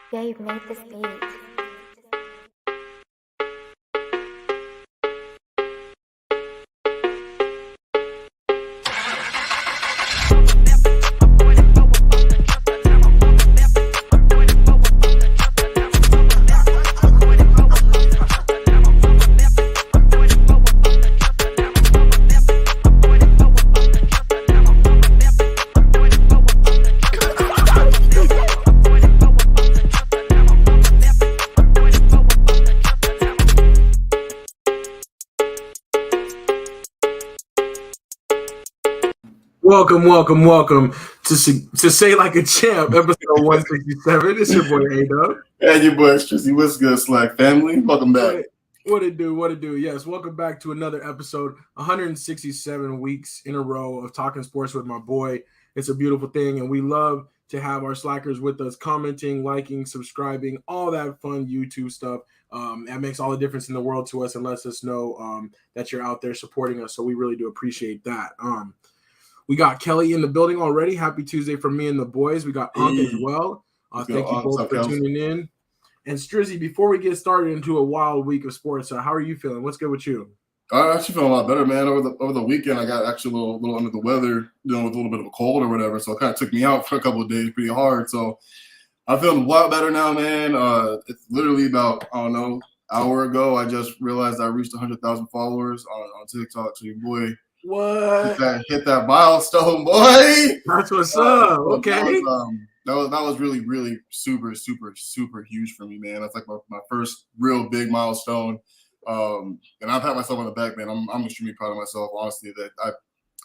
Dave made this beat. Welcome to Say Like a Champ, episode 167. It's your boy A-Dub. And your boy Trizzy. What's good, SLAC family? Welcome back. What it do? Yes, welcome back to another episode. 167 weeks in a row of talking sports with my boy. It's a beautiful thing, and we love to have our slackers with us, commenting, liking, subscribing, all that fun YouTube stuff. That makes all the difference in the world to us and lets us know that you're out there supporting us. So we really do appreciate that. We got Kelly in the building already. Happy Tuesday from me and the boys. We got Unc as well. Thank you both for tuning in. And Strizzy, before we get started into a wild week of sports, how are you feeling? What's good with you? I'm actually feeling a lot better, man. Over the weekend, I got actually a little under the weather, dealing with a little bit of a cold or whatever. So it kind of took me out for a couple of days pretty hard. So I'm feeling a lot better now, man. It's literally about, an hour ago, I just realized I reached 100,000 followers on TikTok. So your boy, what? Hit that milestone, boy. That's what's up. Okay. That was really, really super, super, super huge for me, man. That's like my first real big milestone. And I've had myself on the back, man. I'm extremely proud of myself, honestly, that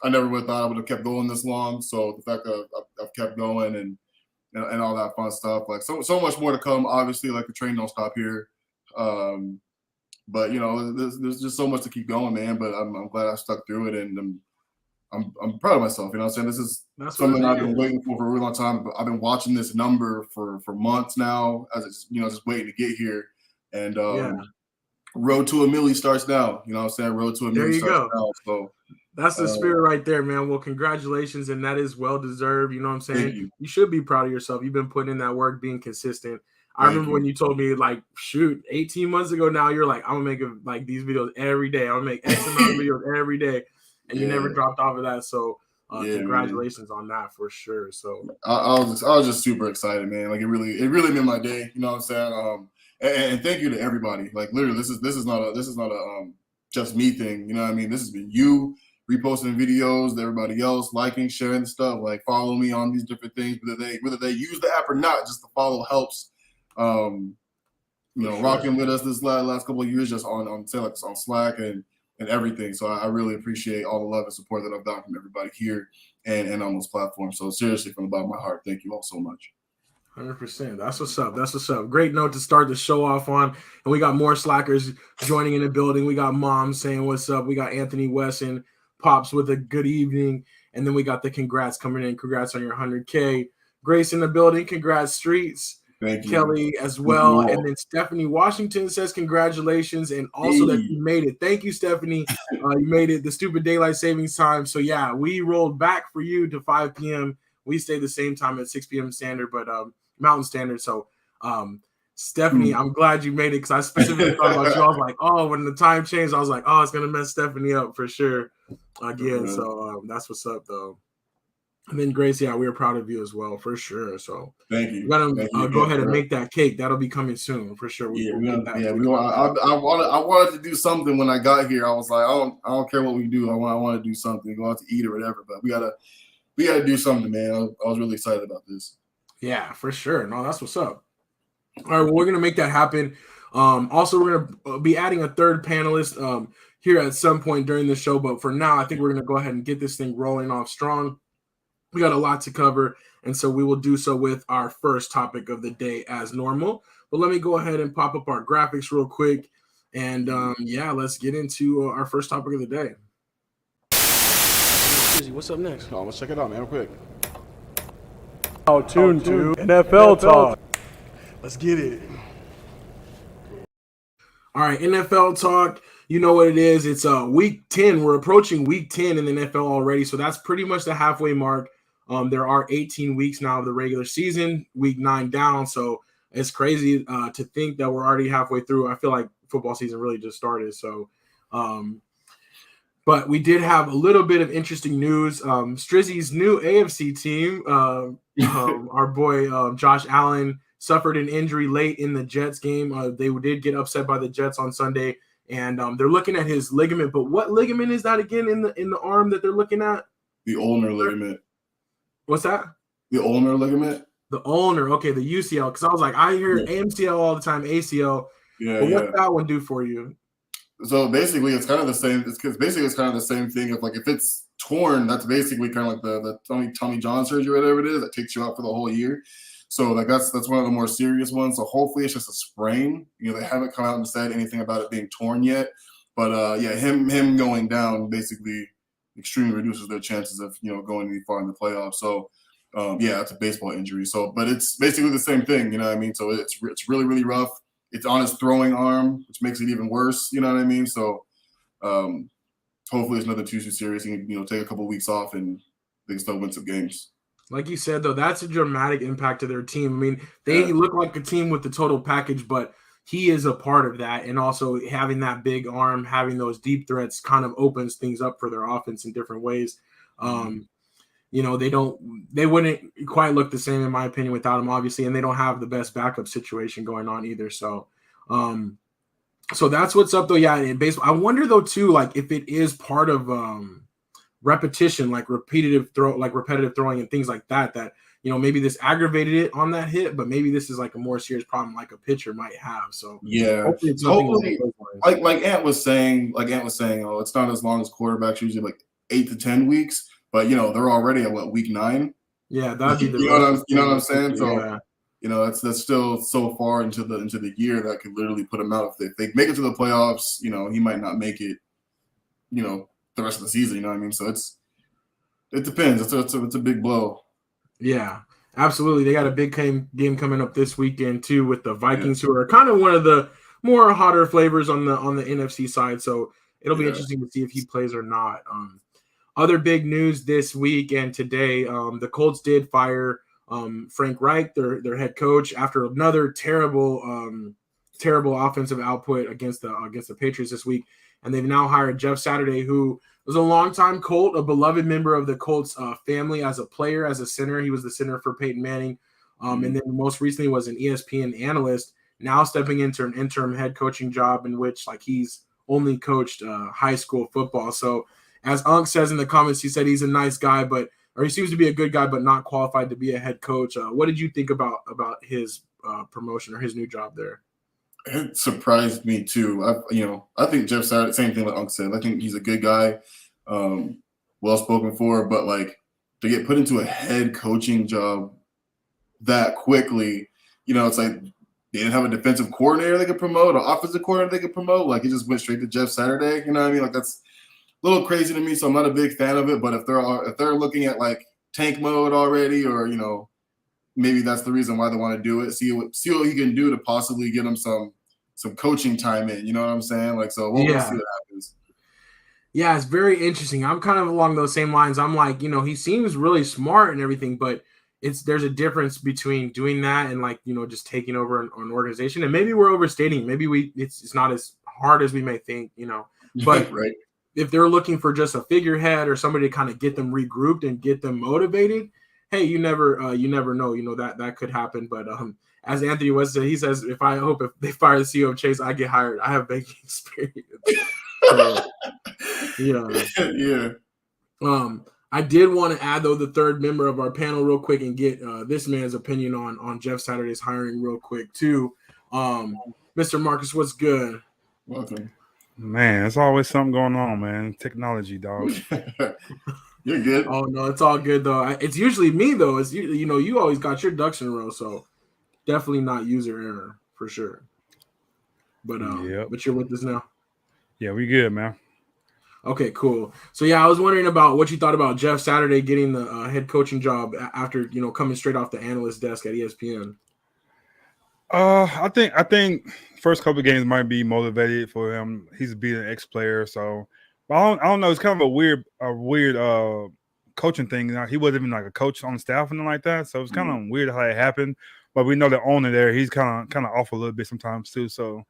I never would have thought I would have kept going this long. So the fact that I've kept going and all that fun stuff, like so much more to come, obviously, like the train don't stop here. But there's just so much to keep going, man. But I'm glad I stuck through it, and I'm proud of myself. You know what I'm saying? That's something I've been waiting for a really long time. I've been watching this number for months now, as it's just waiting to get here. And road to a milli starts now. You know what I'm saying? Road to a milli starts now. So that's the spirit right there, man. Well, congratulations, and that is well deserved. You know what I'm saying? You should be proud of yourself. You've been putting in that work, being consistent. I remember when you told me, 18 months ago now, you're like, I'm going to make these videos every day. I'm going to make X amount of videos every day. And you never dropped off of that. So congratulations on that for sure. So I was just super excited, man. Like it really made my day. You know what I'm saying? And thank you to everybody. Like literally, this is not a just me thing. You know what I mean? This has been you reposting videos, everybody else liking, sharing stuff, like follow me on these different things, whether they use the app or not, just the follow helps. Rocking with us this last couple of years just on SLAC and everything. So I really appreciate all the love and support that I've gotten from everybody here and on those platforms. So seriously, from the bottom of my heart, thank you all so much. 100%. That's what's up. Great note to start the show off on. And we got more slackers joining in the building. We got Mom saying what's up. We got Anthony Wesson, Pops with a good evening. And then we got the congrats coming in. Congrats on your 100K. Grace in the building. Congrats, Streets. Thank you. Kelly as well. And then Stephanie Washington says congratulations and also that you made it. Thank you, Stephanie. You made it the stupid daylight savings time. So yeah, we rolled back for you to 5 p.m. We stayed the same time at 6 p.m. standard, but Mountain Standard. So Stephanie, I'm glad you made it because I specifically thought about you. I was like, when the time changed, I was like, it's gonna mess Stephanie up for sure again. So that's what's up though. And then Grace, we are proud of you as well, for sure. So thank you. We gotta go ahead and make that cake. That'll be coming soon, for sure. I wanted to do something when I got here. I was like, I don't care what we do. I want to do something, go out to eat or whatever. But we gotta do something, man. I was really excited about this. Yeah, for sure. No, that's what's up. All right, well, we're gonna make that happen. Also, we're gonna be adding a third panelist here at some point during the show. But for now, I think we're gonna go ahead and get this thing rolling off strong. We got a lot to cover, and so we will do so with our first topic of the day as normal. But let me go ahead and pop up our graphics real quick, and let's get into our first topic of the day. What's up next? Let's check it out, man, real quick. Tuned to NFL Talk. Let's get it. All right, NFL Talk. You know what it is. It's week 10. We're approaching week 10 in the NFL already, so that's pretty much the halfway mark. There are 18 weeks now of the regular season, week 9 down, so it's crazy to think that we're already halfway through. I feel like football season really just started. So, but we did have a little bit of interesting news. Strizzy's new AFC team, our boy Josh Allen, suffered an injury late in the Jets game. They did get upset by the Jets on Sunday, and they're looking at his ligament. But what ligament is that again in the arm that they're looking at? The ulnar ligament. What's that? The ulnar ligament. The ulnar. Okay, the UCL. Because I was like, I hear AMCL all the time, ACL. Yeah. But what's that one do for you? So basically, it's kind of the same. It's kind of the same thing. Of like if it's torn, that's basically kind of like the Tommy John surgery, whatever it is, that takes you out for the whole year. So like that's one of the more serious ones. So hopefully it's just a sprain. They haven't come out and said anything about it being torn yet. But him going down basically extremely reduces their chances of going any far in the playoffs. So it's a baseball injury. So but it's basically the same thing. You know what I mean? So it's really really rough. It's on his throwing arm, which makes it even worse. You know what I mean? So hopefully it's nothing too serious. He can take a couple of weeks off and they can still win some games. Like you said, though, that's a dramatic impact to their team. I mean, they look like a team with the total package, but he is a part of that. And also having that big arm, having those deep threats kind of opens things up for their offense in different ways. They wouldn't quite look the same, in my opinion, without him, obviously, and they don't have the best backup situation going on either. So, so that's what's up, though. Yeah, in baseball, I wonder though too, like if it is part of repetition, like repetitive throwing and things like that. That maybe this aggravated it on that hit, but maybe this is like a more serious problem, like a pitcher might have. So hopefully like Ant was saying, oh, it's not as long as quarterbacks, usually like 8 to 10 weeks. But they're already at week 9. Yeah, that'd be the you know what I'm saying. So that's still so far into the year that could literally put him out. If they make it to the playoffs, he might not make it. The rest of the season. You know what I mean. So it depends. It's a big blow. Yeah, absolutely. They got a big game coming up this weekend too with the Vikings, who are kind of one of the more hotter flavors on the NFC side. So it'll be interesting to see if he plays or not. Other big news this week and today, the Colts did fire Frank Reich, their head coach, after another terrible offensive output against the Patriots this week. And they've now hired Jeff Saturday, who was a longtime Colt, a beloved member of the Colts family as a player, as a center. He was the center for Peyton Manning. And then most recently was an ESPN analyst, now stepping into an interim head coaching job in which he's only coached high school football. So as Unc says in the comments, he said he's a nice guy, or he seems to be a good guy, but not qualified to be a head coach. What did you think about his promotion or his new job there? It surprised me too. I think Jeff Saturday, same thing like Unc said. I think he's a good guy, well spoken for, but to get put into a head coaching job that quickly, it's like they didn't have a defensive coordinator they could promote, an offensive coordinator they could promote. It just went straight to Jeff Saturday. You know what I mean? That's a little crazy to me, so I'm not a big fan of it. But if they're looking at tank mode already, or maybe that's the reason why they want to do it. See what he can do to possibly get him some coaching time in. You know what I'm saying? So we'll see what happens. Yeah, it's very interesting. I'm kind of along those same lines. I'm like, he seems really smart and everything, but there's a difference between doing that and just taking over an organization. And maybe we're overstating. Maybe it's not as hard as we may think. But right. If they're looking for just a figurehead or somebody to kind of get them regrouped and get them motivated, hey, you never know, that could happen. But as Anthony West said, he says, if they fire the CEO of Chase, I get hired. I have banking experience. So, yeah. I did want to add though the third member of our panel real quick and get this man's opinion on Jeff Saturday's hiring real quick too. Mr. Marcus, what's good? Welcome. Man, there's always something going on, man. Technology, dog. You're good. Oh no, it's all good though. It's usually me though. It's you always got your ducks in a row, so definitely not user error for sure. But but you're with us now. Yeah, we good, man. Okay, cool. So I was wondering about what you thought about Jeff Saturday getting the head coaching job after coming straight off the analyst desk at ESPN. I think first couple of games might be motivated for him. He's being an ex-player, so but I don't know. It's kind of a weird coaching thing. He wasn't even like a coach on staff and like that. So it's kind of weird how it happened. But we know the owner there, he's kind of off a little bit sometimes too. So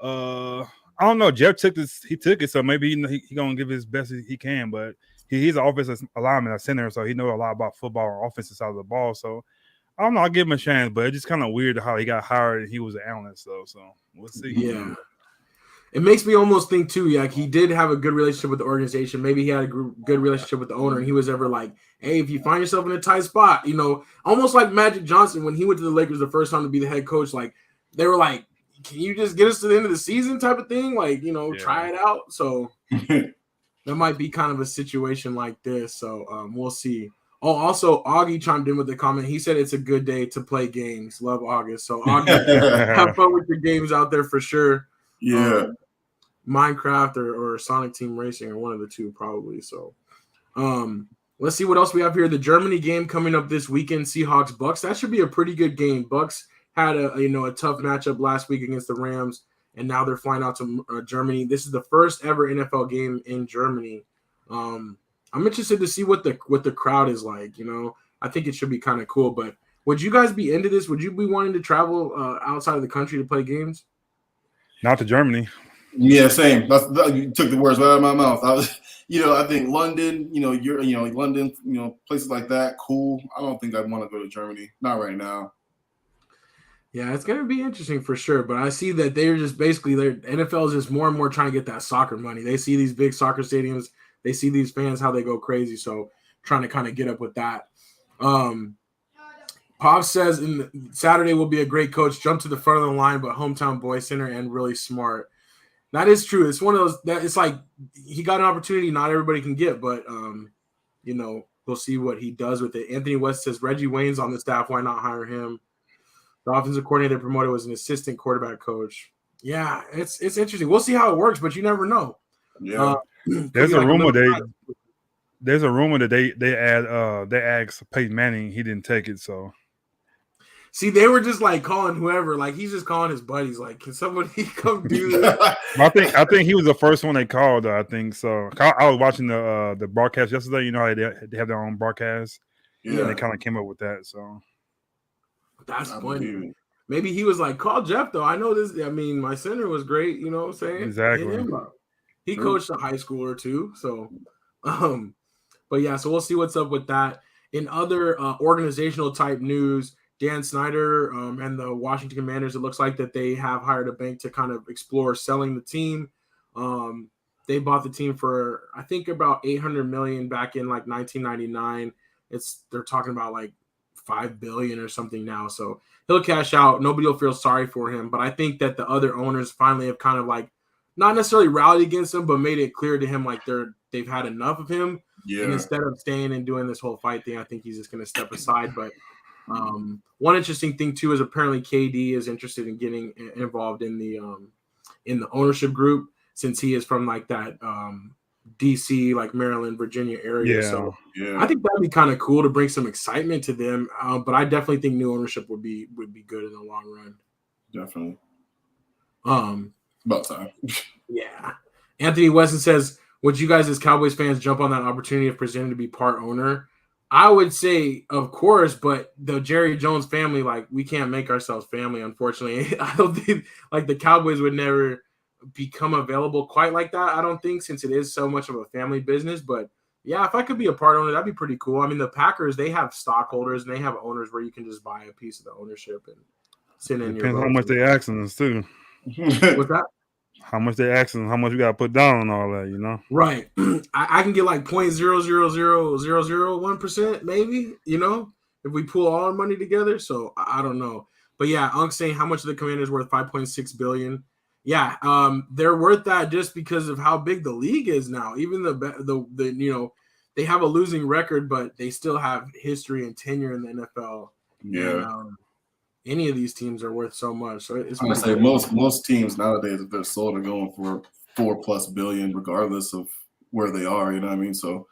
I don't know. Jeff took this. He took it, so maybe he gonna give his best he can. But he's an offensive alignment, a center, so he knows a lot about football and offensive side of the ball. So I don't know. I'll give him a chance, but it's just kind of weird how he got hired and he was an analyst, though. So we'll see. Yeah. It makes me almost think, too, like he did have a good relationship with the organization. Maybe he had a good relationship with the owner, and he was ever like, hey, if you find yourself in a tight spot, almost like Magic Johnson when he went to the Lakers the first time to be the head coach, like they were like, can you just get us to the end of the season type of thing? Like, try it out. So that might be kind of a situation like this. So we'll see. Oh, also, Augie chimed in with the comment. He said it's a good day to play games. Love August. So, Augie, have fun with your games out there for sure. Yeah. Minecraft or Sonic Team Racing or one of the two probably. So, let's see what else we have here. The Germany game coming up this weekend, Seahawks Bucks. That should be a pretty good game. Bucks had a tough matchup last week against the Rams, and now they're flying out to Germany. This is the first ever NFL game in Germany. I'm interested to see what the crowd is like. I think it should be kind of cool. But would you guys be into this? Would you be wanting to travel outside of the country to play games? Not to Germany. Yeah, same. You took the words right out of my mouth. I think London, London, places like that, cool. I don't think I'd want to go to Germany. Not right now. Yeah, it's going to be interesting for sure. But I see that they're just basically NFL is just more and more trying to get that soccer money. They see these big soccer stadiums. They see these fans, how they go crazy. So trying to kind of get up with that. Pop says Saturday will be a great coach. Jump to the front of the line, but hometown boy center and really smart. That is true. It's one of those that it's like he got an opportunity not everybody can get, but we'll see what he does with it. Anthony West says Reggie Wayne's on the staff. Why not hire him? The offensive coordinator they promoted was an assistant quarterback coach. Yeah, it's interesting. We'll see how it works, but you never know. Yeah. There's a rumor that they asked Peyton Manning. He didn't take it. So see, they were just like calling whoever. Like he's just calling his buddies. Like, can somebody come do this? I think he was the first one they called. I think so. I was watching the broadcast yesterday. You know how they have their own broadcast. Yeah, and they kind of came up with that. So that's funny. Maybe he was like, call Jeff though. I know this. I mean, my center was great. You know what I'm saying? Exactly. He coached a high school or two. So, but yeah. So we'll see what's up with that. In other organizational type news, Dan Snyder and the Washington Commanders, it looks like that they have hired a bank to kind of explore selling the team. They bought the team for, I think, about $800 million back in like 1999. They're talking about like $5 billion or something now. So he'll cash out. Nobody will feel sorry for him. But I think that the other owners finally have kind of like not necessarily rallied against him, but made it clear to him like they've had enough of him. Yeah. And instead of staying and doing this whole fight thing, I think he's just going to step aside. But one interesting thing too is apparently KD is interested in getting involved in the ownership group since he is from like that DC, like Maryland, Virginia area. Yeah, so I think that'd be kind of cool to bring some excitement to them. But I definitely think new ownership would be good in the long run. Definitely. About time. Yeah. Anthony Weston says, would you guys as Cowboys fans jump on that opportunity if presented to be part owner? I would say, of course, but the Jerry Jones family, like, we can't make ourselves family, unfortunately. I don't think, like, the Cowboys would never become available quite like that, I don't think, since it is so much of a family business. But, yeah, if I could be a part owner, that'd be pretty cool. I mean, the Packers, they have stockholders, and they have owners where you can just buy a piece of the ownership and send in your vote. Depends how much they asking us, too. What's that? How much they asking, how much we got to put down and all that, you know? Right. I can get like 0.00001%, maybe, if we pull all our money together. So I don't know. But yeah, Unc saying how much of the Commanders worth $5.6 billion. Yeah, they're worth that just because of how big the league is now. Even the they have a losing record, but they still have history and tenure in the NFL. Yeah. And, any of these teams are worth so much. So it's I'm gonna say most teams nowadays, if they're sold, are going for $4+ billion, regardless of where they are. You know what I mean? So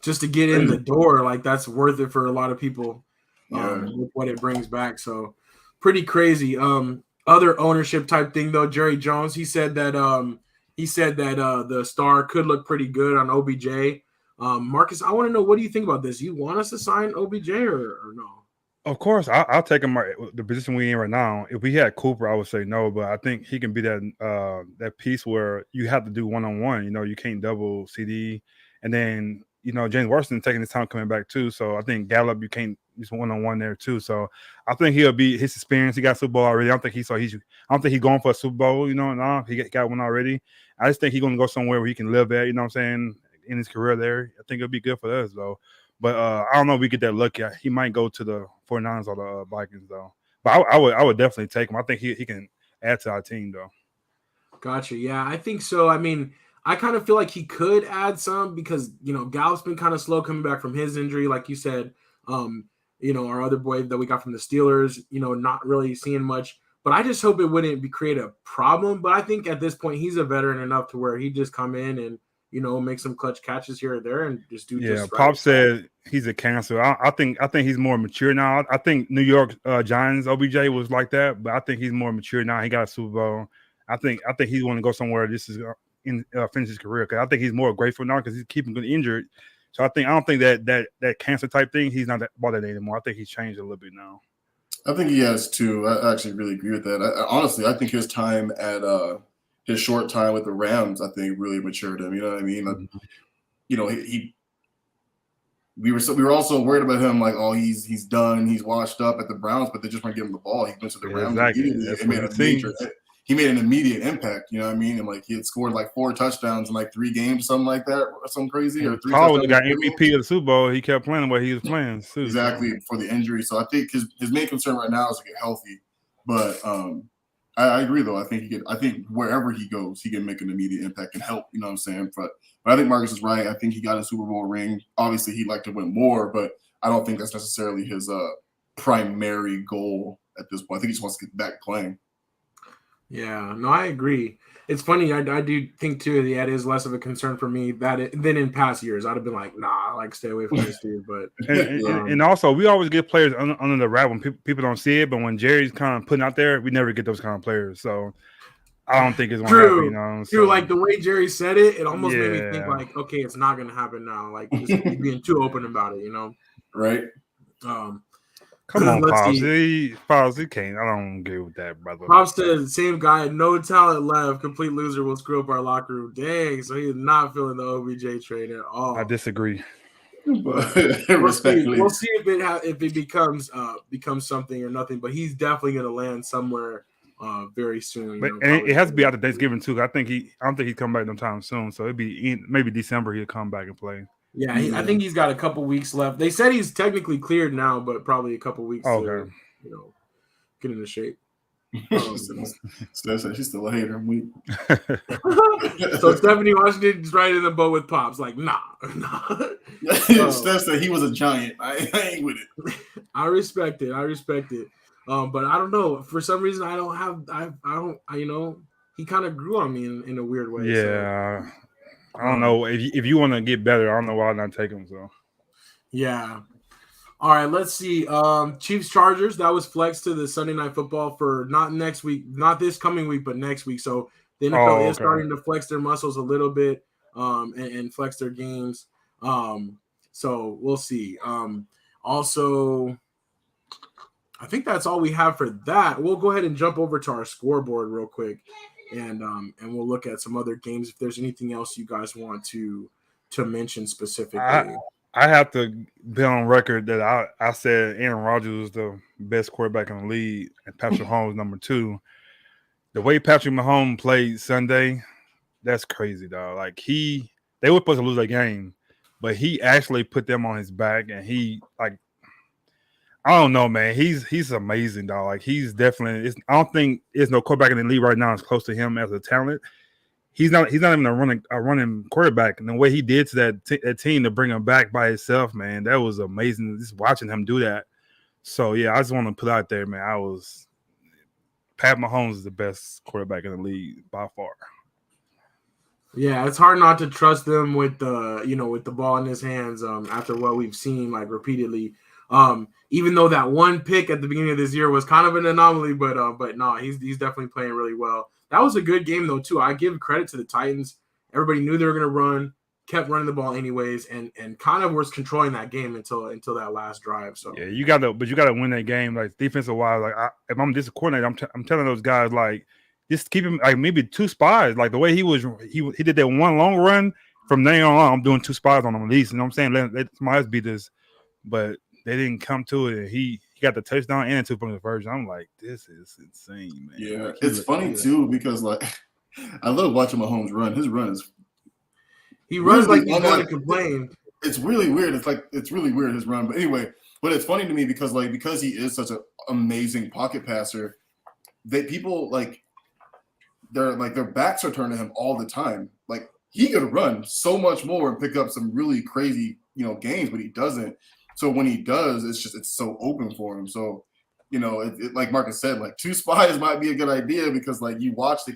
just to get in the door, like that's worth it for a lot of people. With what it brings back. So pretty crazy. Other ownership type thing though, Jerry Jones, he said that the star could look pretty good on OBJ. Marcus, I want to know, what do you think about this? You want us to sign OBJ or no? Of course, I'll take him the position we in right now. If we had Cooper, I would say no, but I think he can be that piece where you have to do one-on-one. You can't double CD, and then James Washington taking his time coming back too. So I think Gallup, you can't just one-on-one there too. So I think he'll be his experience. He got Super Bowl already. I don't think he's going for a Super Bowl. No, he got one already. I just think he's going to go somewhere where he can live at. You know what I'm saying, in his career there. I think it'll be good for us though. But I don't know if we get that lucky. He might go to the 49ers or the Vikings, though. But I would definitely take him. I think he can add to our team, though. Gotcha. Yeah, I think so. I mean, I kind of feel like he could add some because, Gallup's been kind of slow coming back from his injury. Like you said, our other boy that we got from the Steelers, not really seeing much. But I just hope it wouldn't create a problem. But I think at this point, he's a veteran enough to where he'd just come in and, make some clutch catches here or there and just do just right. Pop said he's a cancer. I think he's more mature now. I think New York Giants OBJ was like that, but I think he's more mature now. He got a Super Bowl. I think he's going to go somewhere. This is finish his career because I think he's more grateful now because he's keeping injured. So I don't think that cancer type thing. He's not about that anymore. I think he's changed a little bit now. I think he has too. I actually really agree with that. Honestly, I think his time at his short time with the Rams, I think, really matured him. You know what I mean? Mm-hmm. We were also worried about him, like, oh, he's done, he's washed up at the Browns, but they just weren't giving him the ball. He went to the Rams immediately. He made an immediate impact. You know what I mean? And like he had scored like 4 touchdowns in like 3 games, something like that, or something crazy. Or 3 touchdowns. Got MVP of the Super Bowl. He kept playing the way he was playing. Too, exactly for the injury. So I think his main concern right now is to get healthy. But I agree though. I think wherever he goes, he can make an immediate impact and help. You know what I'm saying? But I think Marcus is right. I think he got a Super Bowl ring. Obviously, he'd like to win more, but I don't think that's necessarily his primary goal at this point. I think he just wants to get back playing. Yeah, no, I agree. It's funny. I do think too that it is less of a concern for me than in past years. I'd have been like, nah, like stay away from this dude. But and also, we always get players under the wrap when people don't see it. But when Jerry's kind of putting out there, we never get those kind of players. So I don't think it's going to happen. True. Like the way Jerry said it, it almost made me think like, okay, it's not going to happen now. Like just being too open about it, Right. Come on, Pops. He can't. I don't agree with that, brother. Pops said, same guy, no talent left. Complete loser will screw up our locker room. Dang, so he's not feeling the OBJ trade at all. I disagree. We'll see if it becomes something or nothing. But he's definitely going to land somewhere very soon. But and it has to be after Thanksgiving too. I don't think he's coming back no time soon. So it'd be maybe December he'll come back and play. Yeah, I think he's got a couple weeks left. They said he's technically cleared now, but probably a couple weeks to, get into shape. Steph said she's still a hater. So Stephanie Washington's right in the boat with Pops. Like, nah. Steph said he was a giant. I ain't with it. I respect it. But I don't know. For some reason, he kind of grew on me in a weird way. Yeah. So. I don't know if you want to get better. I don't know why not take him. So, yeah. All right, let's see. Chiefs Chargers, that was flexed to the Sunday Night Football for not next week, not this coming week, but next week. So the NFL is starting to flex their muscles a little bit, and flex their games. So we'll see. Also, I think that's all we have for that. We'll go ahead and jump over to our scoreboard real quick. And we'll look at some other games if there's anything else you guys want to mention specifically. I have to be on record that I said Aaron Rodgers was the best quarterback in the league and Patrick Mahomes number 2. The way Patrick Mahomes played Sunday, that's crazy, dog. Like they were supposed to lose that game, but he actually put them on his back and I don't know, man. He's amazing, dog. Like he's definitely. I don't think there's no quarterback in the league right now as close to him as a talent. He's not even a running quarterback, and the way he did to that team to bring him back by himself, man, that was amazing. Just watching him do that. So yeah, I just want to put out there, man. Pat Mahomes is the best quarterback in the league by far. Yeah, it's hard not to trust them with the ball in his hands. After what we've seen repeatedly. Even though that one pick at the beginning of this year was kind of an anomaly, but no, he's definitely playing really well. That was a good game though too. I give credit to the Titans. Everybody knew they were going to run. kept running the ball anyways, and kind of was controlling that game until that last drive. So yeah, you gotta win that game. Like defensive wise, like if I'm this coordinator, I'm telling those guys like just keep him like maybe 2 spies. Like the way he did that one long run from there on. I'm doing 2 spies on him at least. You know what I'm saying? Let somebody else beat this, but they didn't come to it. And he got the touchdown and 2 point conversion. I'm like, this is insane, man. Yeah, like, it's funny too because like I love watching Mahomes run. His run is he runs like he's going to complain. It's really weird. It's really weird his run. But anyway, but it's funny to me because he is such an amazing pocket passer, that people their backs are turned to him all the time. Like he could run so much more and pick up some really crazy, games, but he doesn't. So when he does, it's so open for him. So, like Marcus said, like 2 spies might be a good idea because you watch the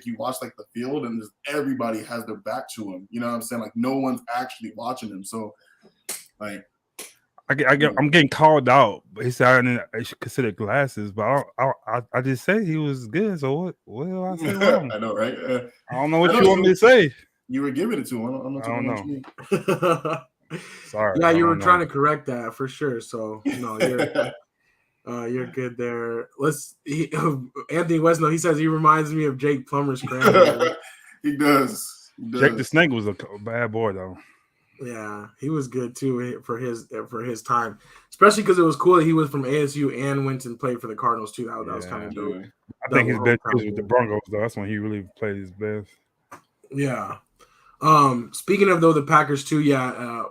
field and everybody has their back to him. You know what I'm saying? Like no one's actually watching him. So like I'm getting called out. He said I should consider glasses, but I just say he was good. So what do I say wrong? I know, right? I don't know what you want me to say. You were giving it to him. I'm not I don't know. Sorry. Yeah, you were trying to correct that for sure. So no, you're good there. Anthony Westno, he says he reminds me of Jake Plummer's grandfather. He does. Jake the Snake was a bad boy though. Yeah, he was good too for his time, especially because it was cool that he was from ASU and went and played for the Cardinals too. That was kind of dope. I think his best was with the Broncos though. That's when he really played his best. Yeah. Speaking of the Packers too,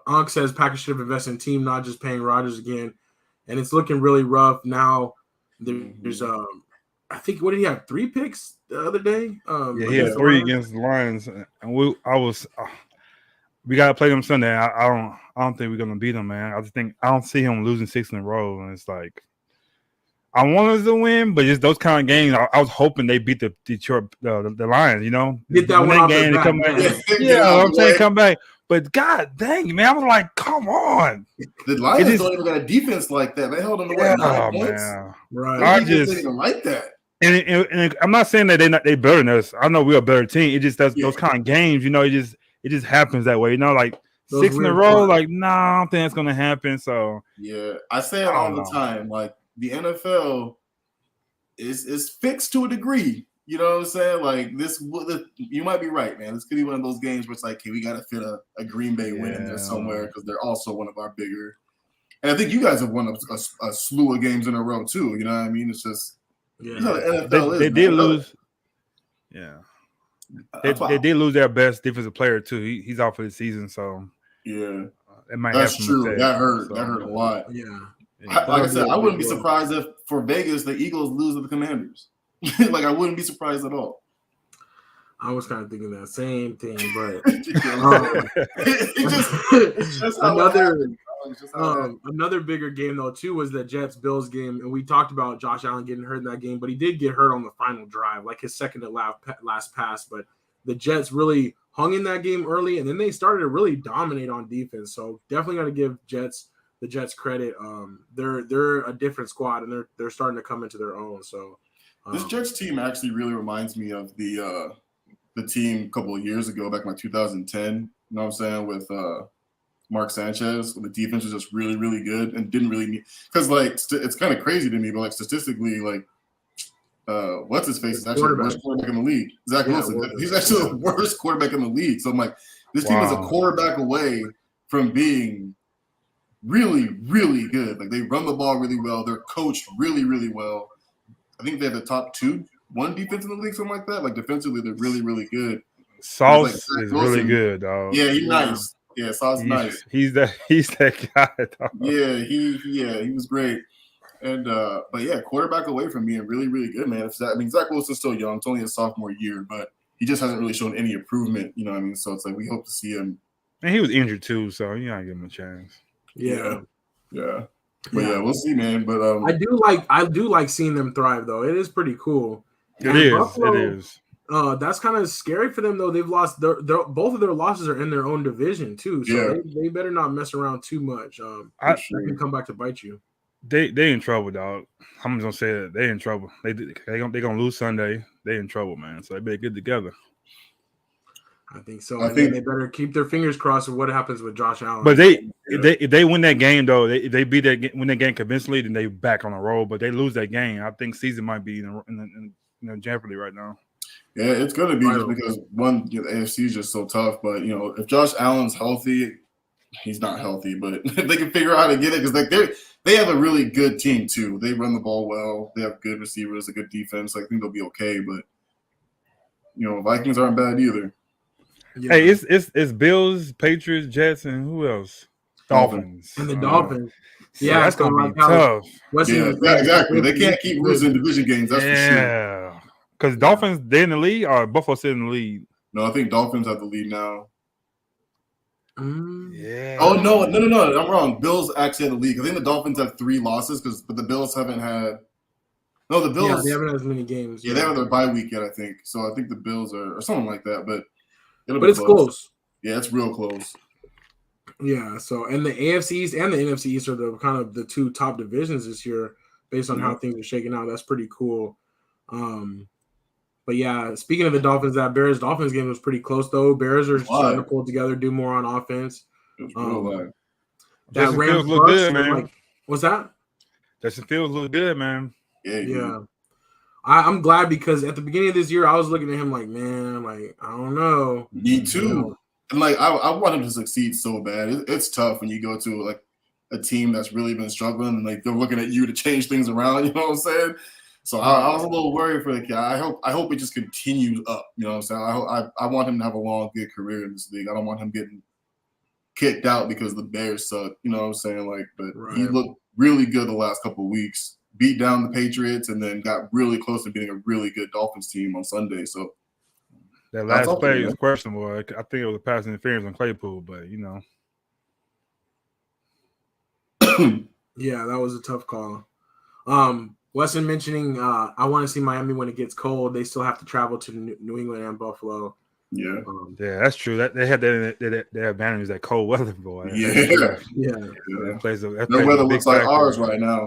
Unc says Packers should have invested in team, not just paying Rodgers again, and it's looking really rough now. There's I think what did he have 3 picks the other day? He had 3 against the Lions, and we gotta play them Sunday. I don't think we're gonna beat them, man. I don't see him losing 6 in a row, and it's like I want us to win, but just those kind of games, I was hoping they beat the Detroit the Lions. Get that one off game to come back. I'm saying come back. But God dang, man, I was like, come on. The Lions don't even got a defense like that. They held them to 9 points. Man. Right. I just didn't even like that. And I'm not saying that they better than us. I know we're a better team. It just does those kind of games, it just happens that way. Like those 6 in a row, like, nah, I don't think that's gonna happen. So I say it all the time. Like the NFL is fixed to a degree. You know what I'm saying? Like you might be right, man. This could be one of those games where it's like, hey, we got to fit a Green Bay win in there somewhere because they're also one of our bigger. And I think you guys have won a slew of games in a row too. You know what I mean? It's just the NFL they did lose. Yeah, they did lose their best defensive player too. He's out for the season, so it might that's have true. That hurt. That hurt a lot. Yeah. Like I said, I wouldn't be surprised if for Vegas the Eagles lose to the Commanders. Like I wouldn't be surprised at all. I was kind of thinking that same thing, but another bigger game though too was the Jets-Bills game, and we talked about Josh Allen getting hurt in that game, but he did get hurt on the final drive, like his second to last pass. But the Jets really hung in that game early, and then they started to really dominate on defense. So definitely got to give the Jets credit. They're a different squad, and they're starting to come into their own. So. This Jets team actually really reminds me of the team a couple of years ago, back in 2010. You know what I'm saying, with Mark Sanchez. The defense was just really, really good and didn't really need because it's kind of crazy to me, but statistically, what's his face is actually the worst quarterback in the league. Zach Wilson. He's actually the worst quarterback in the league. So I'm like, this team is a quarterback away from being really, really good. Like they run the ball really well. They're coached really, really well. I think they're the top 1 defense in the league, something like that. Like defensively, they're really, really good. Sauce is really good, dog. Yeah, he's nice. Yeah, Sauce is nice. He's that guy, dog. Yeah, he was great. And but yeah, quarterback away from being really, really good, man. Zach Wilson's still young. It's only his sophomore year, but he just hasn't really shown any improvement. You know what I mean? So it's like we hope to see him. And he was injured too, so you gotta give him a chance. Yeah. But yeah, we'll see, man. But I do like seeing them thrive, though. It is pretty cool. It is. That's kind of scary for them, though. They've lost both of their losses are in their own division too, so they better not mess around too much. That can come back to bite you. They in trouble, dog. I'm just gonna say that they in trouble. They gonna lose Sunday. They in trouble, man. So they better get together. I think so. I think they better keep their fingers crossed of what happens with Josh Allen. But if they win that game though, if they win that game convincingly, then they back on the roll. But they lose that game, I think season might be in jeopardy right now. Yeah, it's going to be just because the AFC is just so tough. But if Josh Allen's healthy, he's not healthy. But if they can figure out how to get it, because they have a really good team too. They run the ball well. They have good receivers, a good defense. I think they'll be okay. But Vikings aren't bad either. Yeah. Hey, it's Bills, Patriots, Jets, and who else? Dolphins. And the Dolphins. Yeah, that's gonna be tough. Yeah, exactly. They can't keep losing division games. That's for sure. Yeah, because Dolphins, they're in the lead, or Buffalo still in the lead? No, I think Dolphins have the lead now. Yeah. Oh no! I'm wrong. Bills actually have the lead. I think the Dolphins have 3 losses but the Bills haven't had. No, the Bills. Yeah, they haven't had as many games. Yeah, they haven't had their bye week yet. I think so. I think the Bills are or something like that, but. But it's close. Yeah, it's real close. Yeah. So, and the AFC East and the NFC East are the kind of the 2 top divisions this year, based on how things are shaking out. That's pretty cool. But yeah, speaking of the Dolphins, that Bears-Dolphins game was pretty close though. Bears are starting to pull together, do more on offense. It was real live. That Rams look good, man. What's that? Justin Fields look good, man. Yeah. I'm glad because at the beginning of this year, I was looking at him like, man, like, I don't know. Me too. And like, I want him to succeed so bad. It's tough when you go to like a team that's really been struggling and like they're looking at you to change things around. You know what I'm saying? So I was a little worried for the kid. I hope it just continues up. You know what I'm saying? I want him to have a long, good career in this league. I don't want him getting kicked out because the Bears suck. You know what I'm saying? Like, but he looked really good the last couple of weeks. Beat down the Patriots and then got really close to beating a really good Dolphins team on Sunday. So that last play was questionable. I think it was a pass interference on Claypool, but Yeah, that was a tough call. Weston mentioning I want to see Miami when it gets cold. They still have to travel to New England and Buffalo. Yeah, that's true. That they had that advantage, that cold weather, boy. Yeah. That their weather looks like ours right now.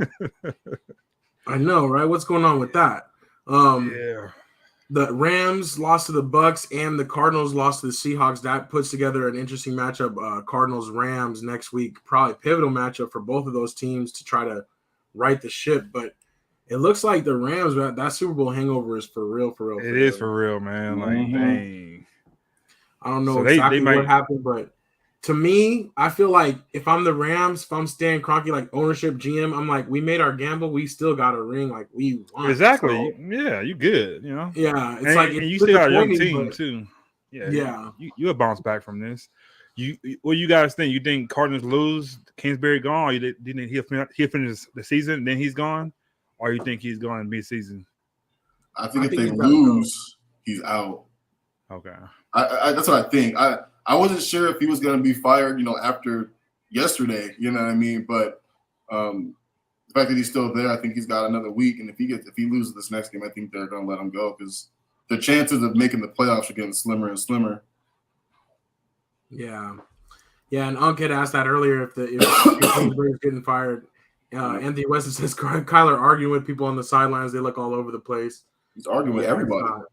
I know, right? What's going on with that? The Rams lost to the Bucks and the Cardinals lost to the Seahawks. That puts together an interesting matchup. Cardinals-Rams next week, probably pivotal matchup for both of those teams to try to right the ship. But it looks like the Rams, that Super Bowl hangover is for real. It is for real, man. Like, dang. I don't know exactly what happened, but to me, I feel like if I'm the Rams, if I'm Stan Kroenke, like ownership GM, I'm like, we made our gamble. We still got a ring. Like, we won. Exactly. So, yeah, you good, Yeah. It's and you still got a young team, too. Yeah. You'll bounce back from this. What you guys think? You think Cardinals lose, Kingsbury gone, or you think he'll finish the season, then he's gone? Or you think he's going mid-season? I think if they lose, he's out. Okay. That's what I think. I wasn't sure if he was going to be fired, after yesterday. You know what I mean? But the fact that he's still there, I think he's got another week. And if he loses this next game, I think they're going to let him go because the chances of making the playoffs are getting slimmer and slimmer. Yeah. Yeah, and Unk had asked that earlier if Kingsbury's getting fired. Anthony Weston says Kyler arguing with people on the sidelines. They look all over the place. He's arguing with everybody.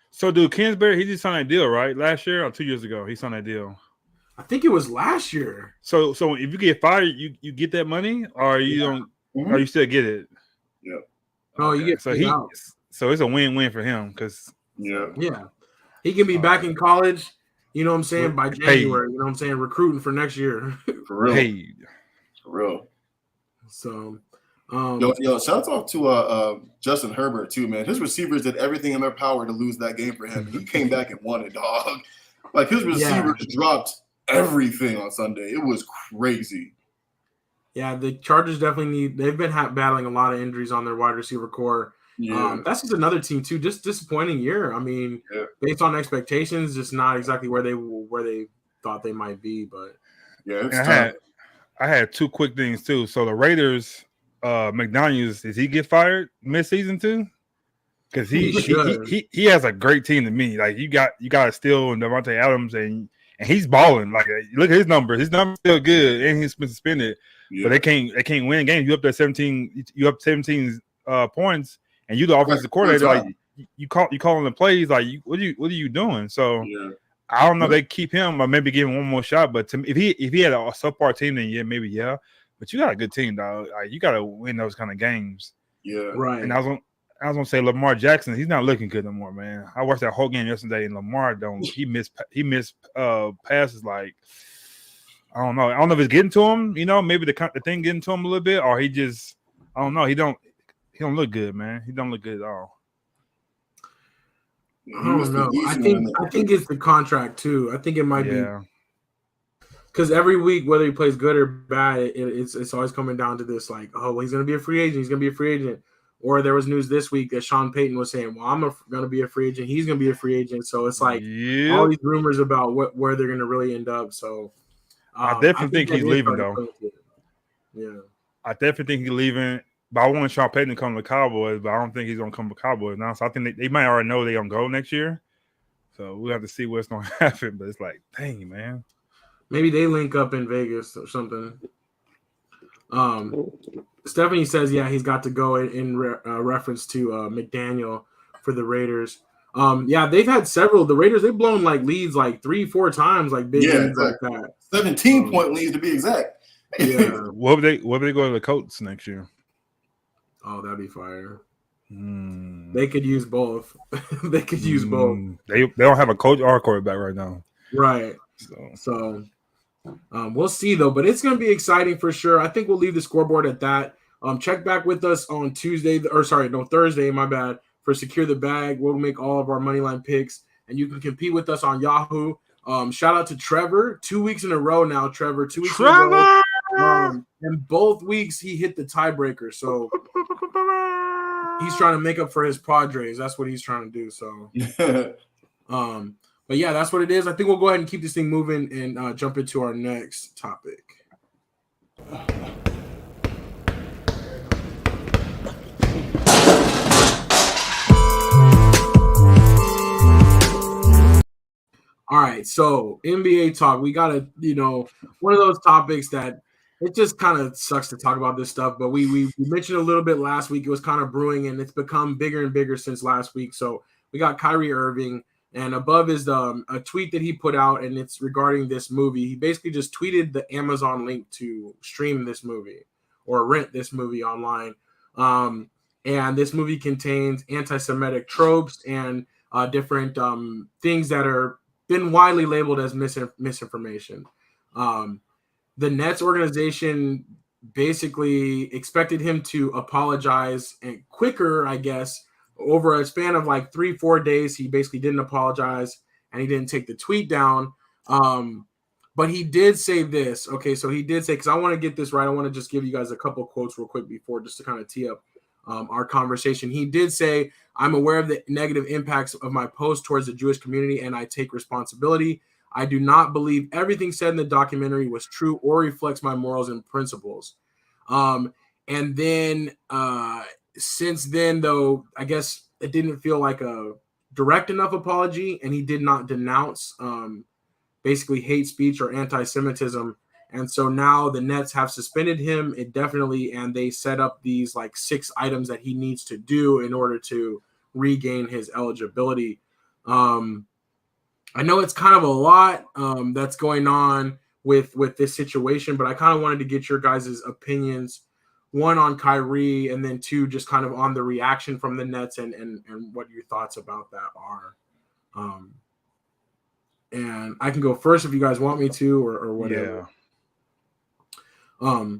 So, dude, Kingsbury, he just signed that deal, right? Last year or 2 years ago, he signed that deal. I think it was last year. So if you get fired, you get that money, or you don't, or you still get it? Yeah. Oh, you get paid out. So it's a win-win for him because he can be back in college. You know what I'm saying? By January, you know what I'm saying? Recruiting for next year. For real. Paid. For real. So, shout out to Justin Herbert too, man. His receivers did everything in their power to lose that game for him. He came back and won it, dog. Like his receivers dropped everything on Sunday. It was crazy. Yeah, the Chargers definitely they've been battling a lot of injuries on their wide receiver core. Yeah. That's just another team too. Just disappointing year. I mean, based on expectations, just not exactly where they thought they might be. But I had 2 quick things too. So the Raiders, McDaniels, does he get fired mid-season too? Because he has a great team to me. Like you got Steele and Devontae Adams, and he's balling. Like look at his numbers. His numbers still good, and he's been suspended. Yeah. But they can't win games. You up there 17. You up 17 points, and you the offensive coordinator. Like you calling the plays. Like what are you doing? So I don't know if they keep him or maybe give him one more shot. But to me, if he had a subpar team, then yeah. But you got a good team, dog. Like, you got to win those kind of games. Yeah, right. And I was gonna say Lamar Jackson. He's not looking good no more, man. I watched that whole game yesterday, and Lamar he missed passes like. I don't know. I don't know if it's getting to him. Maybe the thing getting to him a little bit, or he just. I don't know. He don't look good, man. He don't look good at all. I don't know. I think it's the contract too. I think it might be because every week, whether he plays good or bad, it's always coming down to this, like, oh, well, he's going to be a free agent. He's going to be a free agent. Or there was news this week that Sean Payton was saying, well, I'm going to be a free agent. He's going to be a free agent. So it's like all these rumors about where they're going to really end up. So I definitely think he's leaving, though. Yeah. I definitely think he's leaving. But I want Sean Payton to come to the Cowboys, but I don't think he's going to come to Cowboys now. So I think they might already know they're going to go next year. So we'll have to see what's going to happen. But it's like, dang, man. Maybe they link up in Vegas or something. Stephanie says, yeah, he's got to go in reference to McDaniel for the Raiders. Yeah, they've had several. The Raiders, they've blown like leads like 3-4 times, like big leads exactly. like that. 17-point leads to be exact. Yeah. What would they go to the Colts next year? Oh, that'd be fire. They could use both. They could use both. They don't have a coach or a quarterback right now. Right. So we'll see, though. But it's going to be exciting for sure. I think we'll leave the scoreboard at that. Check back with us on Thursday, my bad, for Secure the Bag. We'll make all of our Moneyline picks, and you can compete with us on Yahoo. Shout out to Trevor. 2 weeks in a row now, Trevor. 2 weeks in a row. And both weeks he hit the tiebreaker. So he's trying to make up for his Padres. That's what he's trying to do. So, but yeah, that's what it is. I think we'll go ahead and keep this thing moving and jump into our next topic. All right, so NBA talk. We got one of those topics that it just kind of sucks to talk about this stuff, but we mentioned a little bit last week. It was kind of brewing, and it's become bigger and bigger since last week. So we got Kyrie Irving, and above is a tweet that he put out, and it's regarding this movie. He basically just tweeted the Amazon link to stream this movie or rent this movie online. And this movie contains anti-Semitic tropes and different things that are been widely labeled as misinformation. The Nets organization basically expected him to apologize and quicker, I guess, over a span of like 3-4 days. He basically didn't apologize and he didn't take the tweet down. But he did say this. Okay, so he did say, because I want to get this right. I want to just give you guys a couple quotes real quick before, just to kind of tee up our conversation. He did say, I'm aware of the negative impacts of my post towards the Jewish community, and I take responsibility. I do not believe everything said in the documentary was true or reflects my morals and principles. And then since then, though, I guess it didn't feel like a direct enough apology, and he did not denounce basically hate speech or anti-Semitism. And so now the Nets have suspended him indefinitely, and they set up these like 6 items that he needs to do in order to regain his eligibility. I know it's kind of a lot that's going on with this situation, but I kind of wanted to get your guys' opinions, one on Kyrie, and then 2 just kind of on the reaction from the Nets and what your thoughts about that are. And I can go first if you guys want me to, or whatever. Yeah.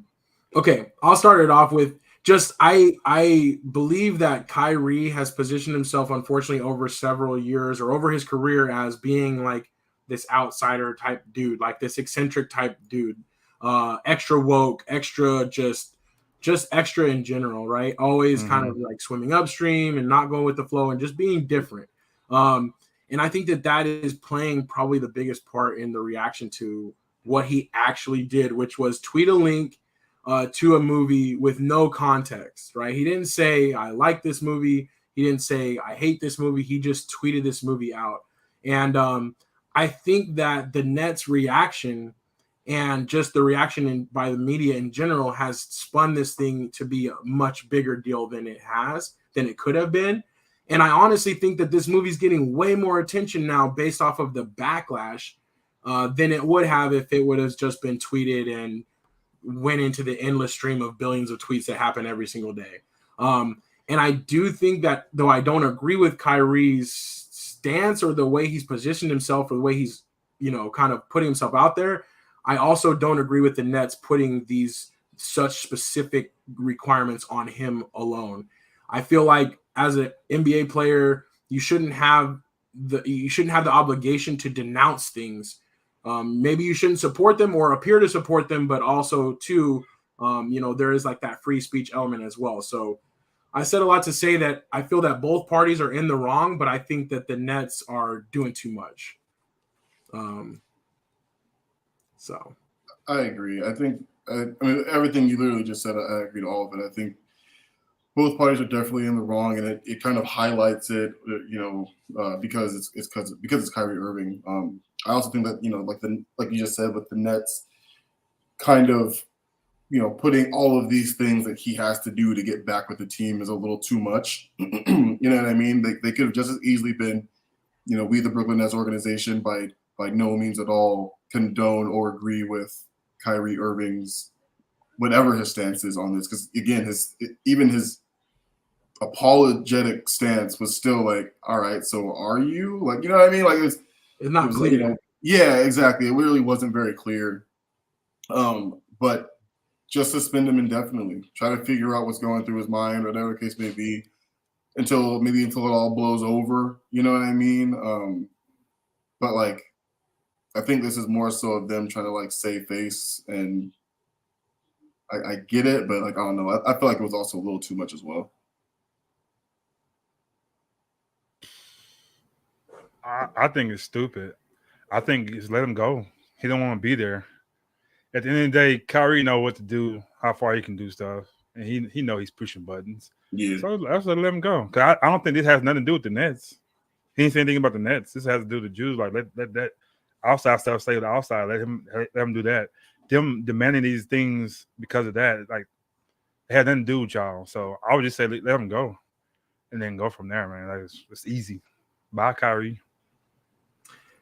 Okay, I'll start it off with just I believe that Kyrie has positioned himself, unfortunately, over several years or over his career as being like this outsider type dude, like this eccentric type dude, extra woke, extra just extra in general, right? Always kind of like swimming upstream and not going with the flow and just being different. And I think that is playing probably the biggest part in the reaction to what he actually did, which was tweet a link to a movie with no context, right? He didn't say, I like this movie. He didn't say, I hate this movie. He just tweeted this movie out. And I think that the Nets' reaction and just the reaction by the media in general has spun this thing to be a much bigger deal than it could have been. And I honestly think that this movie's getting way more attention now based off of the backlash than it would have if it would have just been tweeted and went into the endless stream of billions of tweets that happen every single day. And I do think that, though I don't agree with Kyrie's stance or the way he's positioned himself or the way he's, kind of putting himself out there, I also don't agree with the Nets putting these such specific requirements on him alone. I feel like as an NBA player, you shouldn't have the obligation to denounce things. Maybe you shouldn't support them or appear to support them, but also too, there is like that free speech element as well. So I said a lot to say that I feel that both parties are in the wrong, but I think that the Nets are doing too much. So I agree. I think I mean everything you literally just said. I agree to all of it. I think both parties are definitely in the wrong, and it kind of highlights it, because it's Kyrie Irving. I also think that like you just said with the Nets, kind of putting all of these things that he has to do to get back with the team is a little too much. You know what I mean? They could have just as easily been, we the Brooklyn Nets organization by no means at all condone or agree with Kyrie Irving's whatever his stance is on this, because again, his apologetic stance was still like, all right, so are you like, you know what I mean? Like it's not clear. Yeah, exactly. It really wasn't very clear. But just suspend him indefinitely. Try to figure out what's going through his mind, whatever the case may be, until it all blows over. You know what I mean? But like, I think this is more so of them trying to like save face, and I get it, but like I don't know. I feel like it was also a little too much as well. I think it's stupid. I think just let him go. He don't want to be there. At the end of the day, Kyrie know what to do, how far he can do stuff, and he know he's pushing buttons. Yeah. So let's let him go. Cause I don't think this has nothing to do with the Nets. He ain't saying anything about the Nets. This has to do with the Jews. Like let that outside stuff stay with the outside. Let him do that. Them demanding these things because of that, like it had nothing to do with y'all. So I would just say let him go, and then go from there, man. Like it's easy. Bye, Kyrie.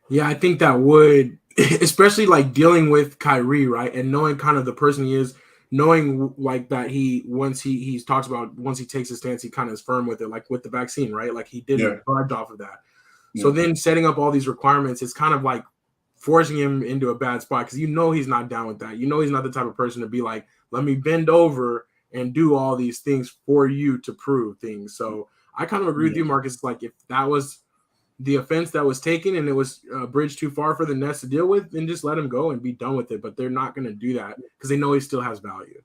Yeah, I think that would, especially like dealing with Kyrie, right? And knowing kind of the person he is, knowing like that once he talks about, once he takes his stance, he kind of is firm with it, like with the vaccine, right? Like he didn't budge off of that. So then setting up all these requirements, it's kind of like forcing him into a bad spot because he's not down with that. He's not the type of person to be like, let me bend over and do all these things for you to prove things. So I kind of agree with you, Marcus. Like if that was the offense that was taken and it was a bridge too far for the Nets to deal with, then just let him go and be done with it. But they're not going to do that because they know he still has value.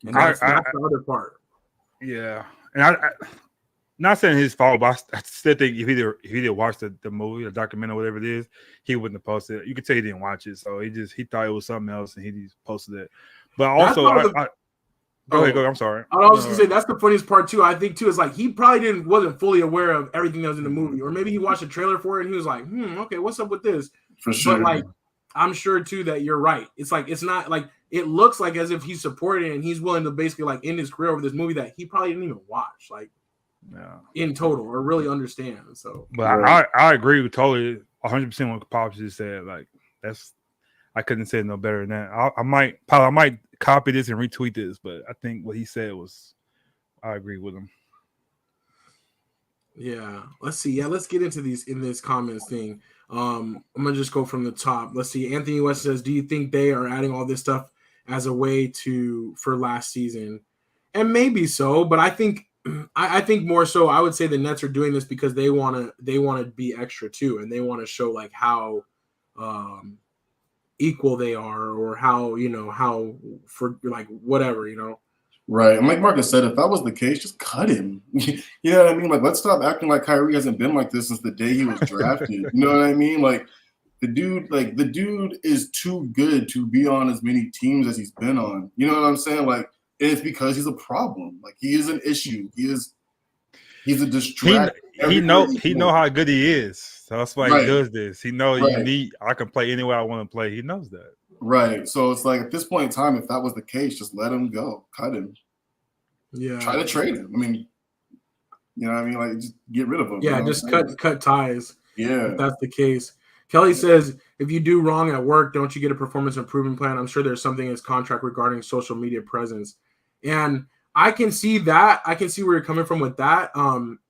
And that's the other part. Yeah. And I not saying his fault, but I still think if he did watch the movie, the documentary, whatever it is, he wouldn't have posted it. You could tell he didn't watch it. So he thought it was something else and he just posted it. But also, Go ahead. I'm sorry. I was going to say that's the funniest part too. I think too is like he probably wasn't fully aware of everything that was in the movie, or maybe he watched a trailer for it and he was like, okay, what's up with this? For sure. But like, I'm sure too that you're right. It's like it's not like it looks like as if he's supporting and he's willing to basically like end his career over this movie that he probably didn't even watch, like in total or really understand. So, but I agree with totally 100% what Pops just said. Like I couldn't say no better than that. I might copy this and retweet this, but I think what he said I agree with him. Yeah, let's see. Yeah, let's get into this comments thing. I'm gonna just go from the top. Let's see. Anthony West says, "Do you think they are adding all this stuff as a way for last season?" And maybe so, but I think more so. I would say the Nets are doing this because they want to be extra too, and they want to show like how equal they are, or how for like whatever. Right. And like Marcus said, if that was the case, just cut him. You know what I mean? Like, let's stop acting like Kyrie hasn't been like this since the day he was drafted. You know what I mean? Like, the dude is too good to be on as many teams as he's been on. You know what I'm saying? Like, it's because he's a problem. Like, he is an issue. He's a distraction. He know how good he is. So that's why he does this. He knows I can play anywhere I want to play. He knows that. Right. So it's like at this point in time, if that was the case, just let him go. Cut him. Yeah. Try to trade him. I mean, You know what I mean? Like, just get rid of them. Yeah, you know just cut ties. Yeah. If that's the case. Kelly says, if you do wrong at work, don't you get a performance improvement plan? I'm sure there's something in his contract regarding social media presence. And I can see that. I can see where you're coming from with that.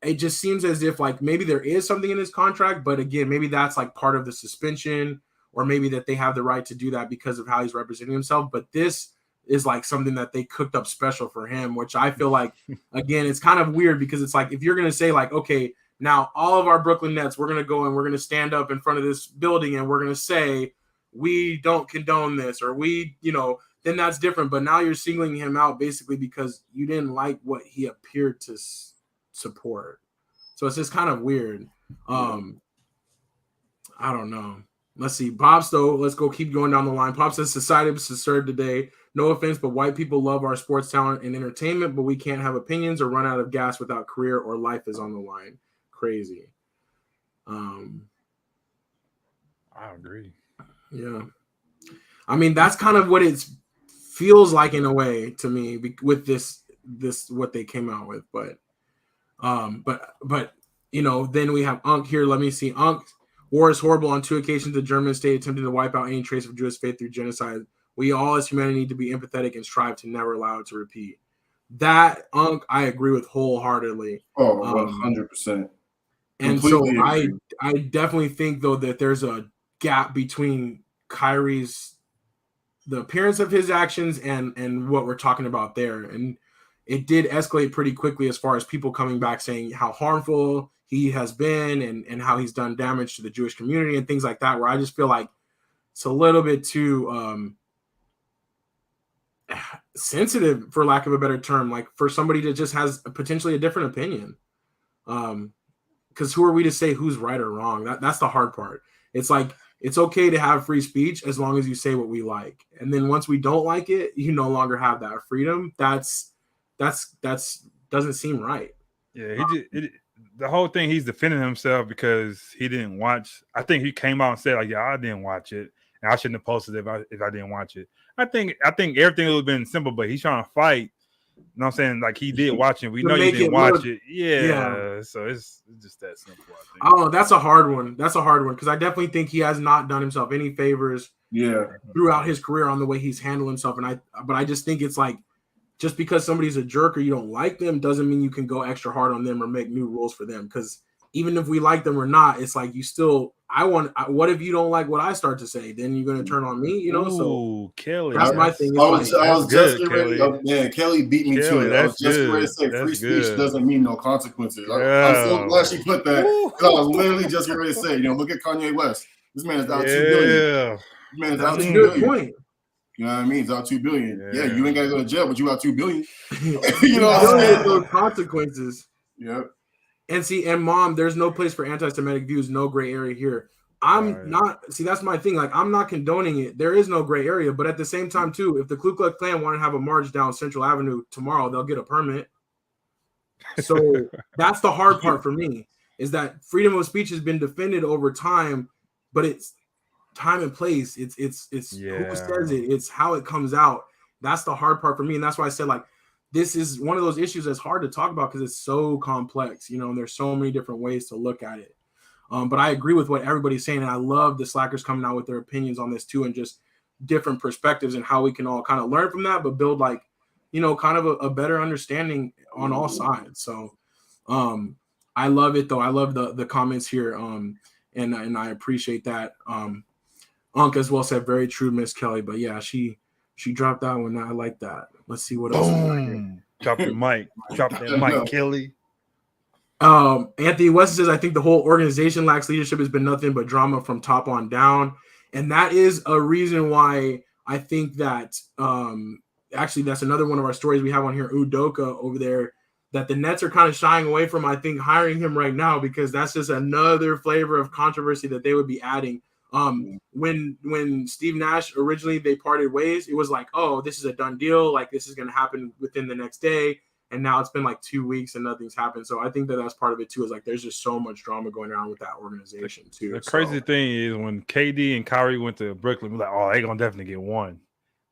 It just seems as if like maybe there is something in his contract, but again, maybe that's like part of the suspension, or maybe that they have the right to do that because of how he's representing himself. But this is like something that they cooked up special for him, which I feel like, again, it's kind of weird because it's like, if you're going to say like, okay, now all of our Brooklyn Nets, we're going to go and we're going to stand up in front of this building and we're going to say, we don't condone this, or we, then that's different. But now you're singling him out basically because you didn't like what he appeared to support. So it's just kind of weird. I don't know. Let's see. Pops, though, let's go keep going down the line. Pops says society is absurd today. No offense, but white people love our sports talent and entertainment, but we can't have opinions or run out of gas without career or life is on the line. Crazy. I agree. Yeah. I mean, that's kind of what it feels like in a way to me with this what they came out with. But then we have Unk here. Let me see. Unk, war is horrible. On 2 occasions, the German state attempted to wipe out any trace of Jewish faith through genocide. We all as humanity need to be empathetic and strive to never allow it to repeat. That, Unk, I agree with wholeheartedly. Oh, 100%. And so I definitely think, though, that there's a gap between the appearance of his actions and what we're talking about there. And it did escalate pretty quickly as far as people coming back saying how harmful he has been and how he's done damage to the Jewish community and things like that, where I just feel like it's a little bit too sensitive, for lack of a better term, like for somebody that just has potentially a different opinion. Because who are we to say who's right or wrong? That's the hard part. It's like, it's okay to have free speech as long as you say what we like. And then once we don't like it, you no longer have that freedom. That's doesn't seem right. Yeah, the whole thing, he's defending himself because he didn't watch. I think he came out and said like, yeah, I didn't watch it, and I shouldn't have posted it if I didn't watch it. I think everything would have been simple, but he's trying to fight. You know what I'm saying? Like, he did watch it. We know you didn't watch it. Yeah. So it's just that simple, I think. Oh, that's a hard one. Because I definitely think he has not done himself any favors throughout his career on the way he's handled himself. But I just think it's like, just because somebody's a jerk or you don't like them doesn't mean you can go extra hard on them or make new rules for them. Because even if we like them or not, it's like what if you don't like what I start to say? Then you're going to turn on me, Ooh, Kelly. That's my thing. I was just getting ready. Man, Kelly beat me to it. I was just ready to say free speech doesn't mean no consequences. I'm so glad she put that. I was literally just getting ready to say, look at Kanye West. This man is out $2 billion. This man is out $2 billion. Point. You know what I mean? It's out $2 billion. Yeah, you ain't got to go to jail, but you out $2 billion. You know what I'm saying? Those consequences. Yep. And Mom, there's no place for anti-Semitic views, no gray area here. I'm not. See, that's my thing. Like, I'm not condoning it. There is no gray area, but at the same time, too, if the Ku Klux Klan want to have a march down Central Avenue tomorrow, they'll get a permit. So that's the hard part for me, is that freedom of speech has been defended over time, but it's time and place. It's who says it. It's how it comes out. That's the hard part for me, and that's why I said, like, this is one of those issues that's hard to talk about because it's so complex, and there's so many different ways to look at it. But I agree with what everybody's saying, and I love the Slackers coming out with their opinions on this too, and just different perspectives and how we can all kind of learn from that, but build kind of a better understanding on all sides. So I love it though. I love the comments here, and I appreciate that. Unk as well said, very true, Miss Kelly. But yeah, she dropped that one. I like that. Let's see what else. Drop the mic. Drop that mic, Kelly. Anthony West says, I think the whole organization lacks leadership, has been nothing but drama from top on down. And that is a reason why I think that actually that's another one of our stories we have on here, Udoka over there, that the Nets are kind of shying away from, I think, hiring him right now, because that's just another flavor of controversy that they would be adding. When Steve Nash originally they parted ways, it was like, oh, this is a done deal. Like, this is going to happen within the next day. And now it's been like 2 weeks and nothing's happened. So I think that that's part of it too, is like, there's just so much drama going on with that organization too. The crazy thing is when KD and Kyrie went to Brooklyn, we're like, oh, they're going to definitely get one.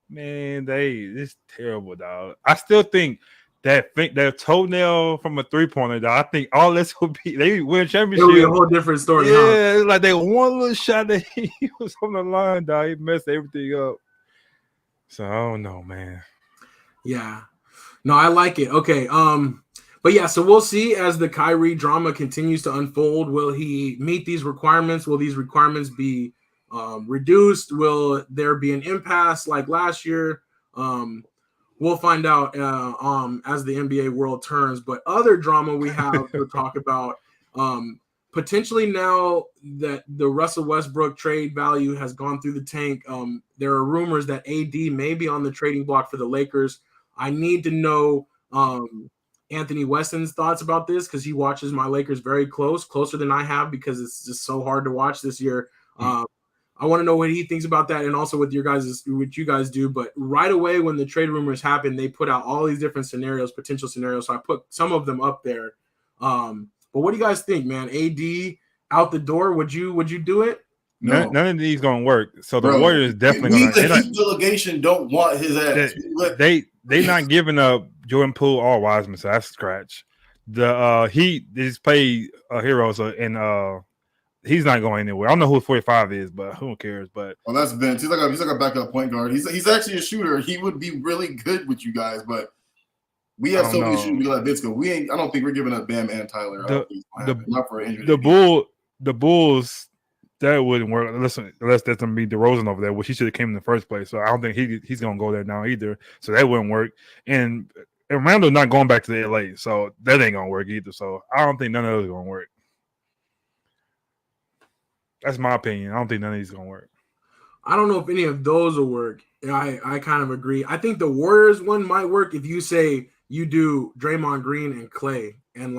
Man, it's terrible, dog. I still think that toenail from a 3-pointer, I think all this would be they win championship. It'll be a whole different story. Yeah, huh? Like they one little shot that he was on the line, dog. He messed everything up. So I don't know, man. Yeah, no, I like it. Okay, but yeah, so we'll see as the Kyrie drama continues to unfold. Will he meet these requirements? Will these requirements be reduced? Will there be an impasse like last year? We'll find out as the NBA world turns. But other drama we have to talk about, potentially now that the Russell Westbrook trade value has gone through the tank, there are rumors that AD may be on the trading block for the Lakers. I need to know Anthony Weston's thoughts about this because he watches my Lakers very closer than I have because it's just so hard to watch this year. I want to know what he thinks about that and also what you guys do. But right away when the trade rumors happen, they put out all these different scenarios, potential scenarios. So I put some of them up there. But what do you guys think, man? AD out the door? Would you do it? No. None of these gonna work. So the Warriors definitely gonna. The Heat delegation don't want his ass. They not giving up Jordan Poole or Wiseman, so that's a scratch. The Heat just play heroes and he's not going anywhere. I don't know who 45 is, but who cares? But that's Vince. He's like a backup point guard. He's actually a shooter. He would be really good with you guys, but we have so many shooters. We let Vince go. I don't think we're giving up Bam and Tyler. Not for an injury. The Bulls. That wouldn't work unless that's gonna be DeRozan over there, which he should have came in the first place. So I don't think he's gonna go there now either. So that wouldn't work. And Randle's not going back to the LA, so that ain't gonna work either. So I don't think none of those are gonna work. That's my opinion. I don't think none of these are gonna work. I don't know if any of those will work. I kind of agree. I think the Warriors one might work if you say you do Draymond Green and Clay and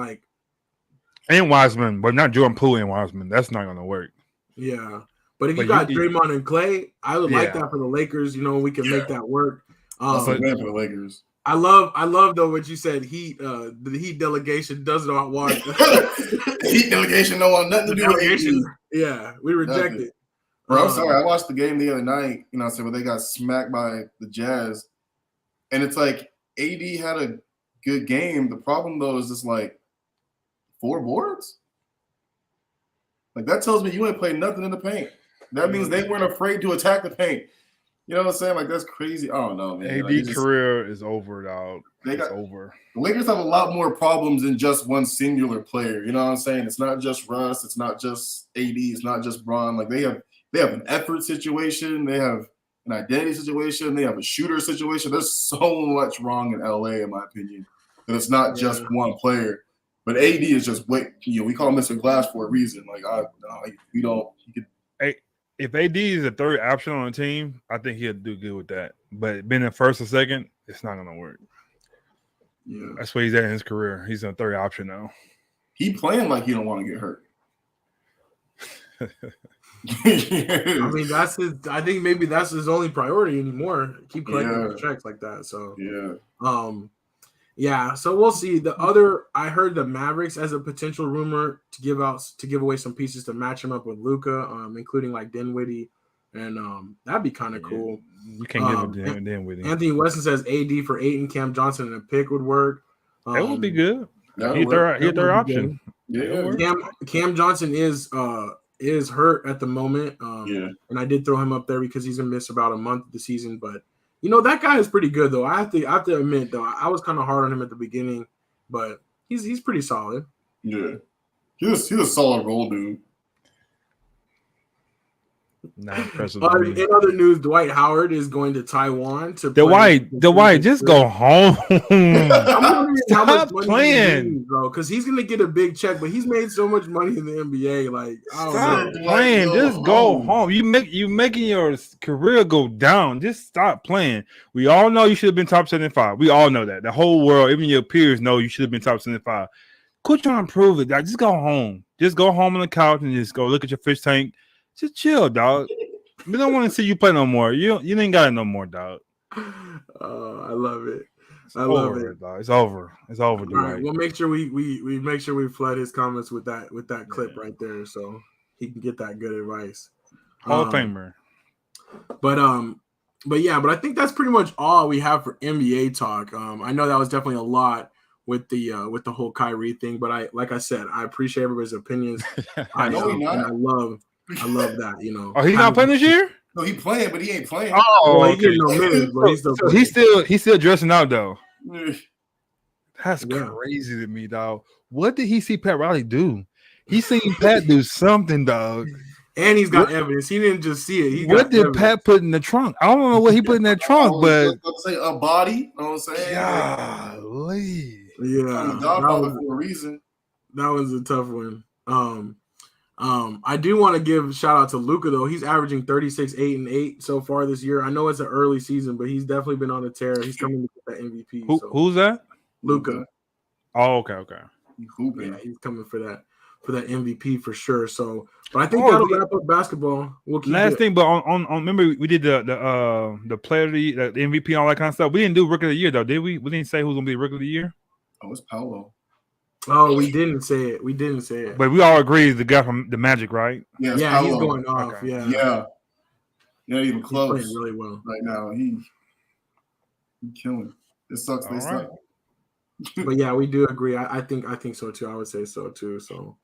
Wiseman, but not Jordan Poole and Wiseman. That's not gonna work. Yeah, but if you got Draymond and Clay, I would like that for the Lakers. We can make that work. That's a man for the Lakers. I love though what you said. The Heat delegation does not want. The Heat delegation don't want nothing to do with AD. Yeah, we reject it. Bro, I'm sorry. I watched the game the other night. When they got smacked by the Jazz, and it's like AD had a good game. The problem though is just 4 boards. That tells me you ain't played nothing in the paint. That means they weren't afraid to attack the paint. You know what I'm saying? That's crazy. I don't know, man. AD career is over, dog. It's over. The Lakers have a lot more problems than just one singular player. You know what I'm saying? It's not just Russ. It's not just AD. It's not just Bron. They have an effort situation. They have an identity situation. They have a shooter situation. There's so much wrong in LA, in my opinion, that it's not just one player. But AD is just we call him Mr. Glass for a reason. We don't. If AD is a third option on the team, I think he'll do good with that. But being in first or second, it's not gonna work. Yeah, that's where he's at in his career. He's a third option now. He playing like he don't want to get hurt. I mean, that's his. I think maybe that's his only priority anymore. Keep collecting his checks like that. So yeah, so we'll see. I heard the Mavericks as a potential rumor to give away some pieces to match him up with Luka, including Dinwiddie, and that'd be kind of cool. You can't give him Dinwiddie. Anthony Weston says AD for Ayton, Cam Johnson, and a pick would work. That would be good. He's their option. Yeah. Cam Johnson is hurt at the moment. And I did throw him up there because he's gonna miss about a month of the season, but. That guy is pretty good though. I have to admit though, I was kind of hard on him at the beginning, but he's pretty solid. Yeah, he's a solid role dude. Not impressive. In other news, Dwight Howard is going to Taiwan to Dwight, just go home. Stop playing, bro. Because he's gonna get a big check, but he's made so much money in the NBA. Stop playing. Just go home. You making your career go down. Just stop playing. We all know you should have been top 75. We all know that. The whole world, even your peers, know you should have been top 75. Quit trying to prove it. Just go home. Just go home on the couch and just go look at your fish tank. Just chill, dog. We don't want to see you play no more. You ain't got it no more, dog. I love it. I love it. Dog. It's over. It's over. All right, we'll make sure we make sure we flood his comments with that clip right there, so he can get that good advice. Hall of Famer. But But I think that's pretty much all we have for NBA talk. I know that was definitely a lot with the whole Kyrie thing, but like I said, I appreciate everybody's opinions. I love that. Oh, he's not playing this year? No, he playing, but he ain't playing. Oh, well, he getting no minutes, but he's still playing. He's still dressing out though. That's crazy to me, dog. What did he see Pat Riley do? He seen Pat do something, dog. And he's got evidence. He didn't just see it. What did Pat put in the trunk? I don't know what he put in that trunk, but say a body. You know what I'm saying? Golly. Yeah, for a reason. That was a tough one. I do want to give a shout out to Luka though. He's averaging 36, 8, and 8 so far this year. I know it's an early season, but he's definitely been on a tear. He's coming to get that MVP. Who's that? Luka. Oh, okay. Yeah, he's coming for that MVP for sure. So, but I think that'll wrap up basketball. We'll keep last thing, but on remember we did the player of the MVP and all that kind of stuff. We didn't do rookie of the year though, did we? We didn't say who's gonna be rookie of the year. Oh, it's Paolo. Oh, we didn't say it. But we all agree the guy from the Magic, right? Yeah, he's going off. Okay. Yeah. Not even close. He's playing really well right now. He killing. It sucks. They suck. But yeah, we do agree. I think so too. I would say so too. So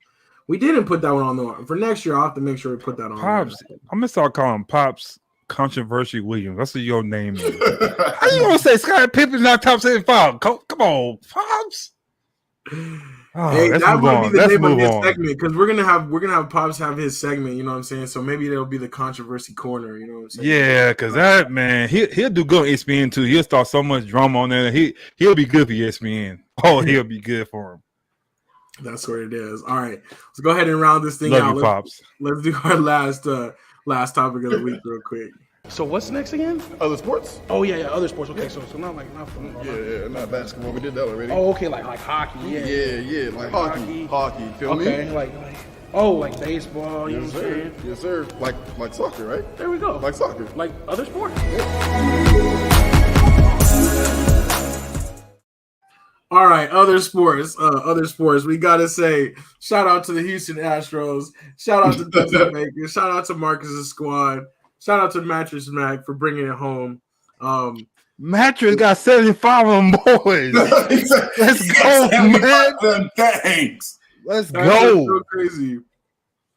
we didn't put that one on the for next year. I'll have to make sure we put that on. Pops. I'm gonna start calling Pops Controversy Williams. That's what your name is. How you gonna say Scottie Pippen's not top 75? Come on, Pops. Hey, that would be the name of his segment because we're gonna have Pops have his segment. You know what I'm saying? So maybe it'll be the controversy corner. You know what I'm saying? Yeah, because that man, he'll do good on ESPN too. He'll start so much drama on there. He'll be good for ESPN. Oh, he'll be good for him. That's what it is. All right, let's go ahead and round this thing out. Pops. Let's do our last topic of the week real quick. So what's next again? Other sports? Oh yeah, other sports. Okay, so not football. Yeah, not basketball. We did that already. Oh, okay, like hockey. Yeah, like hockey. Feel me? Okay, like baseball. You know what I'm saying? Yes, sir. Like soccer, right? There we go. Like soccer. Like other sports. All right, other sports. We gotta say, shout out to the Houston Astros. Shout out to Dusty Baker. Shout out to Marcus's squad. Shout out to Mattress Mac for bringing it home. Mattress got 75 of them boys. Let's go, man. Thanks. Let's go. So crazy.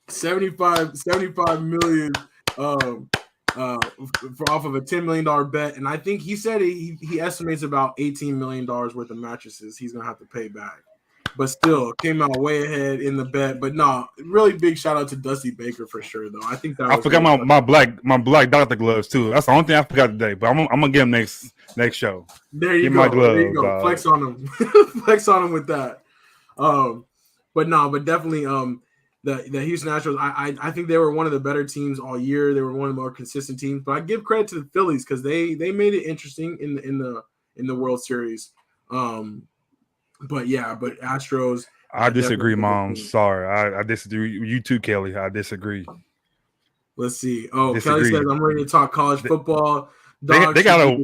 75 million for off of a $10 million bet. And I think he said he estimates about $18 million worth of mattresses he's going to have to pay back. But still, came out way ahead in the bet. But no, really big shout out to Dusty Baker for sure, though. I think that I forgot my black doctor gloves too. That's the only thing I forgot today. But I'm gonna get them next show. There you go. My gloves, there you go. Flex on them. Flex on them with that. But definitely the Houston Astros. I think they were one of the better teams all year. They were one of the more consistent teams. But I give credit to the Phillies because they made it interesting in the World Series. But Astros. I disagree, Mom. Sorry, I disagree. You too, Kelly. I disagree. Let's see. Oh, Kelly says I'm ready to talk college football. They got a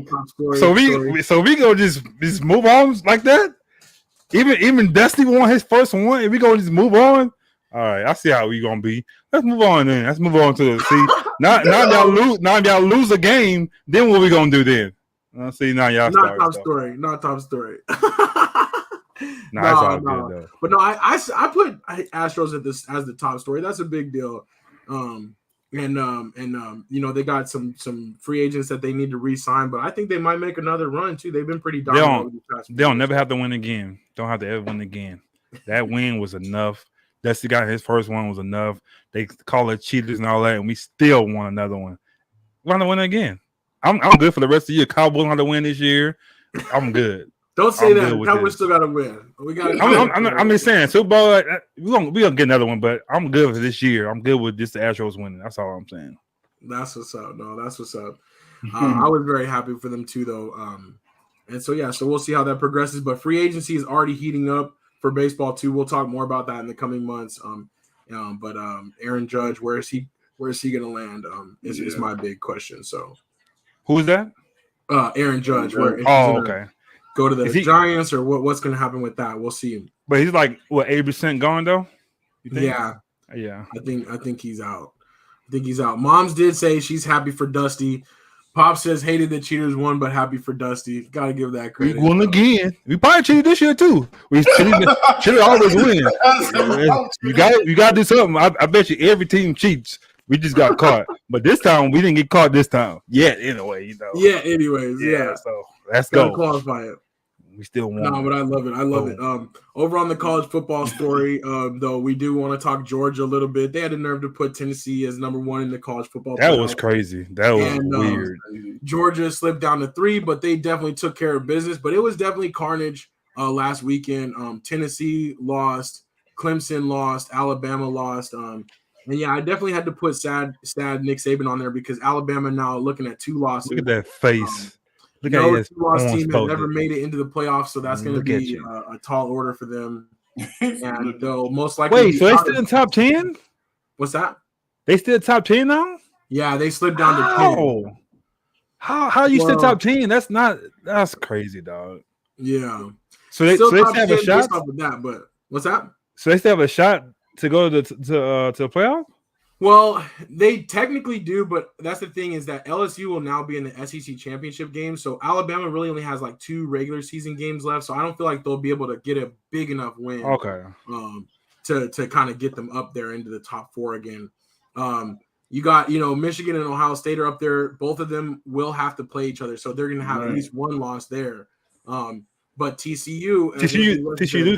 so we go just move on like that. Even Dusty won his first one, and we go just move on. All right, I see how we gonna be. Let's move on then. Let's move on to see. Now y'all lose a game. Then what we gonna do then? See now y'all not top story. No, it's all good though. But no, I put Astros as the top story. That's a big deal. They got some free agents that they need to re-sign, but I think they might make another run too. They've been pretty dominant. They'll never have to win again. Don't have to ever win again. That win was enough. Dusty got his first one was enough. They call it cheaters and all that, and we still won another one. We want to win again. I'm good for the rest of the year. Cowboys want to win this year. I'm good. Don't say that. Cowboys still got to win. We got. I'm just saying, Super Bowl. We gonna get another one, but I'm good for this year. I'm good with just the Astros winning. That's all I'm saying. That's what's up. No, that's what's up. I was very happy for them too, though. And so we'll see how that progresses. But free agency is already heating up for baseball too. We'll talk more about that in the coming months. But Aaron Judge, where is he going to land? Is my big question. So, who's that? Aaron Judge. Okay. Go to the Giants or what's going to happen with that? We'll see. But he's like 80% gone though. You think? Yeah. I think he's out. Moms did say she's happy for Dusty. Pop says hated the Cheaters won, but happy for Dusty. Got to give that credit. We won again. We probably cheated this year too. We cheated always win. You got to do something. I bet you every team cheats. We just got caught, but this time we didn't get caught. This time, anyway, Yeah. Anyways, yeah. So let's Gotta go. qualify it. We still won. No, but I love it. I love it. Over on the college football story, though, we do want to talk Georgia a little bit. They had the nerve to put Tennessee as number 1 in the college football. That was crazy. That was weird. Georgia slipped down to 3, but they definitely took care of business. But it was definitely carnage last weekend. Tennessee lost, Clemson lost, Alabama lost. And yeah, I definitely had to put sad Nick Saban on there because Alabama now looking at 2 losses. Look at that face. Look no at 2-loss team has ever made it into the playoffs, so that's going to be a tall order for them. And they'll most likely. Wait, so they still in top 10? What's that? They still top 10 now? Yeah, they slipped down to 10. How you still top 10? That's crazy, dog. Yeah. So they still have a shot with that, but what's that? So they still have a shot to go to the playoff? Well, they technically do, but that's the thing is that LSU will now be in the SEC championship game. So Alabama really only has like 2 regular season games left. So I don't feel like they'll be able to get a big enough win. Okay. To kind of get them up there into the top 4 again. You got, Michigan and Ohio State are up there. Both of them will have to play each other. So they're going to have at least 1 loss there. But TCU is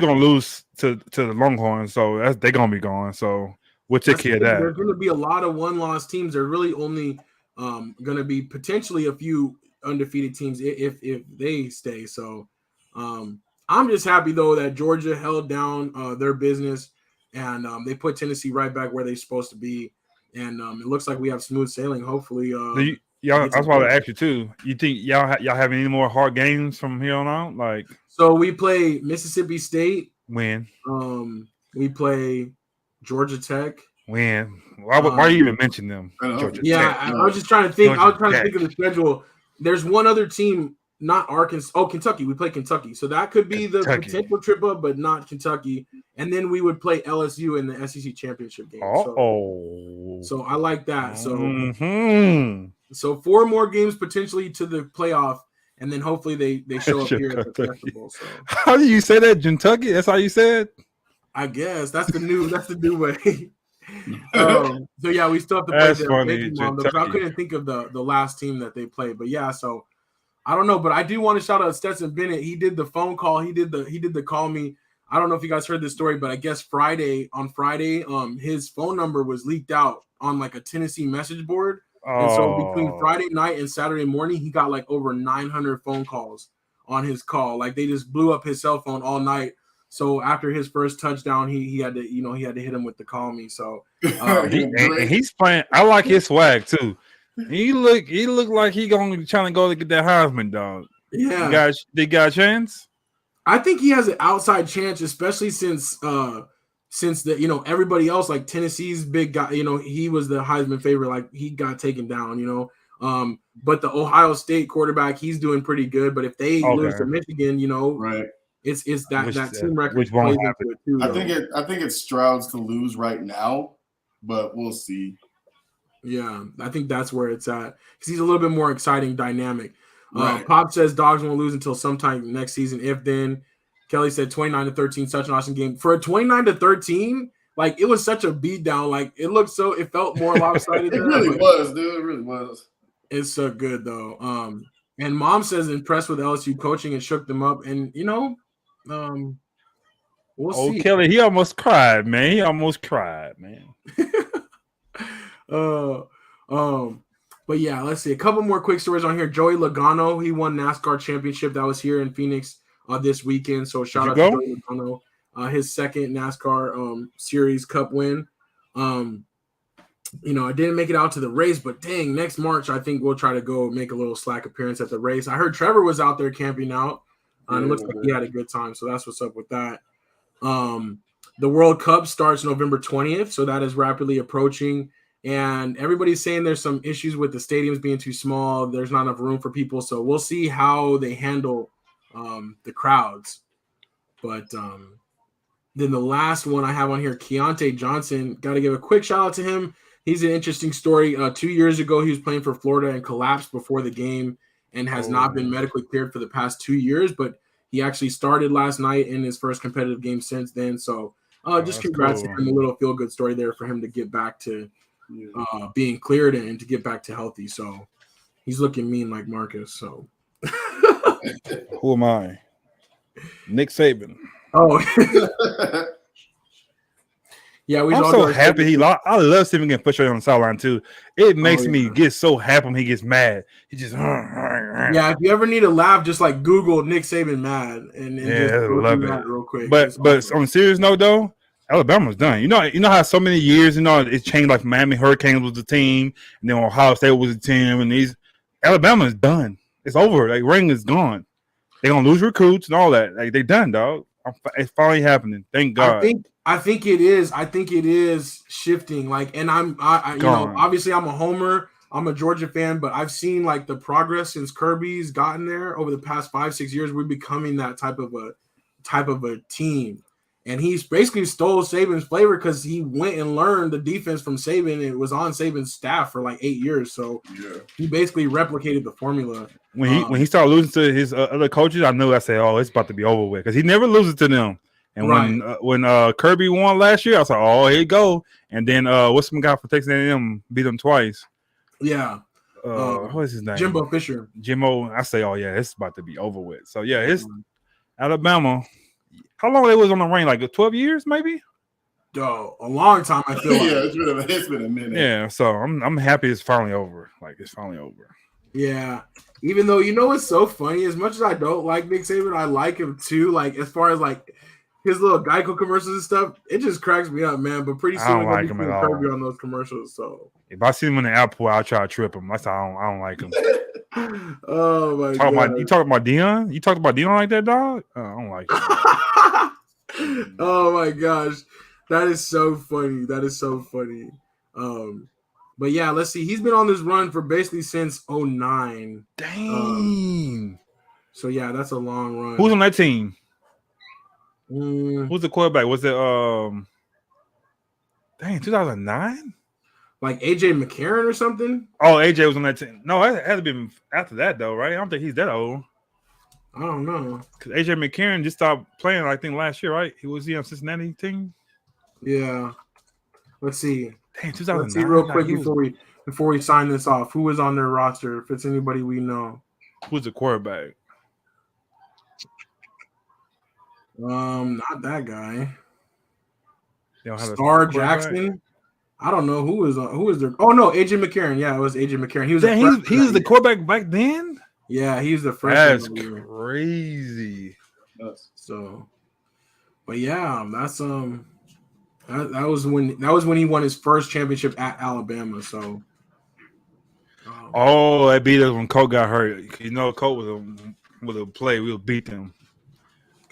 going to lose to the Longhorns. So they're going to be gone. So we'll take care of that. There's going to be a lot of 1-loss teams. They're really only going to be potentially a few undefeated teams if they stay. So I'm just happy, though, that Georgia held down their business and they put Tennessee right back where they're supposed to be. And it looks like we have smooth sailing, hopefully. Y'all, that's why I asked you, too. You think y'all have any more hard games from here on out? So we play Mississippi State. Win. We play Georgia Tech. Win. Why you even mention them? Georgia Tech. I was just trying to think. I was trying to think of the schedule. There's one other team, not Arkansas. Oh, Kentucky. We play Kentucky. So that could be the potential trip up, but not Kentucky. And then we would play LSU in the SEC championship game. So I like that. So, so 4 more games potentially to the playoff. And then hopefully they show up here at the festival. So how do you say that, Kentucky? That's how you said? I guess that's the new way. So yeah, we still have to play That's funny, but I couldn't think of the last team that they played. But yeah, so I don't know, but I do want to shout out Stetson Bennett. He did the phone call. He did the call me. I don't know if you guys heard this story, but I guess on Friday, his phone number was leaked out on like a Tennessee message board. And so between Friday night and Saturday morning, he got like over 900 phone calls on his call. Like they just blew up his cell phone all night. So after his first touchdown, he had to hit him with the call me. So and he's playing. I like his swag too. He look like he trying to go to get that Heisman, dog. Yeah, they got a chance. I think he has an outside chance, especially since the everybody else, like Tennessee's big guy, he was the Heisman favorite, like he got taken down, but the Ohio State quarterback, he's doing pretty good. But if they lose to Michigan, right, it's that team record which won't happen. Too, I think it's Stroud's to lose right now, but we'll see. Yeah, I think that's where it's at because he's a little bit more exciting, dynamic. Right. Pop says Dogs won't lose until sometime next season. If then, Kelly said 29-13, such an awesome game. For a 29-13, like it was such a beatdown. Like it felt more lopsided. It really was, dude. It really was. It's so good though. And Mom says impressed with LSU coaching and shook them up. And we'll see. Kelly, he almost cried, man. But yeah, let's see a couple more quick stories on here. Joey Lagano, he won NASCAR championship that was here in Phoenix this weekend. So shout out to Joey Lagano, his second NASCAR series cup win. I didn't make it out to the race, but dang, next March I think we'll try to go make a little SLAC appearance at the race. I heard Trevor was out there camping out. And it looks like he had a good time, so that's what's up with that. The World Cup starts November 20th, so that is rapidly approaching. And everybody's saying there's some issues with the stadiums being too small. There's not enough room for people. So we'll see how they handle the crowds. But then the last one I have on here, Keontae Johnson, got to give a quick shout out to him. He's an interesting story. 2 years ago, he was playing for Florida and collapsed before the game and has not been medically cleared for the past 2 years, but he actually started last night in his first competitive game since then. So just congrats to him. A little feel-good story there for him to get back to being cleared and to get back to healthy. So he's looking mean like Marcus. So who am I? Nick Saban. Oh. Yeah, I'm so happy he lost. I love seeing him getting frustrated on the sideline too. It makes me get so happy when he gets mad. He just yeah. If you ever need a laugh, just like Google Nick Saban mad and just go through that real quick. But on a serious note though, Alabama's done. You know how so many years it changed. Like Miami Hurricanes was the team, and then Ohio State was the team, and Alabama's done. It's over. Like ring is gone. They're gonna lose recruits and all that. Like they done, dog. It's finally happening. Thank God. I think it is. I think it is shifting. Like, and I you know, obviously I'm a homer. I'm a Georgia fan, but I've seen like the progress since Kirby's gotten there over the past 5-6 years. We're becoming that type of a team, and he's basically stole Saban's flavor because he went and learned the defense from Saban and it was on Saban's staff for like 8 years. So he basically replicated the formula. When he started losing to his other coaches, I knew. I said, "Oh, it's about to be over with," because he never loses to them. And when Kirby won last year, I was like, "Oh, here you go." And then what's some guy for Texas A&M beat him twice? Yeah. What is his name? Jimbo Fisher. Jimbo. I say, "Oh yeah, it's about to be over with." So yeah, it's Alabama. How long they was on the reign? Like 12 years, maybe. A long time. I feel like it's been a minute. Yeah. So I'm happy it's finally over. Like it's finally over. Yeah. Even though what's so funny, as much as I don't like Nick Saban, I like him too. Like as far as like his little Geico commercials and stuff, it just cracks me up, man. But pretty soon I don't like him at all. Kirby on those commercials. So if I see him in the airport, I'll try to trip him. That's how I don't like him. Oh my God. You talking about Dion? You talked about Dion like that, dog? I don't like him. Oh my gosh. That is so funny. But yeah, let's see. He's been on this run for basically since 2009. Dang. So yeah, that's a long run. Who's on that team? Who's the quarterback? Was it 2009? Like AJ McCarron or something? Oh, AJ was on that team. No, it had to be after that though, right? I don't think he's that old. I don't know. Because AJ McCarron just stopped playing, I think, last year, right? He was on Cincinnati team. Yeah. Let's see. Dang, 2009. Let's see real quick before we sign this off. Who is on their roster? If it's anybody we know. Who's the quarterback? Not that guy. Star Jackson. I don't know who is there. Oh no, AJ McCarron. Yeah, it was AJ McCarron. He was the quarterback back then. Yeah, he's the freshman. That's crazy. So, but yeah, that's that was when he won his first championship at Alabama. So, they beat us when Colt got hurt. Colt was a play. We'll beat them.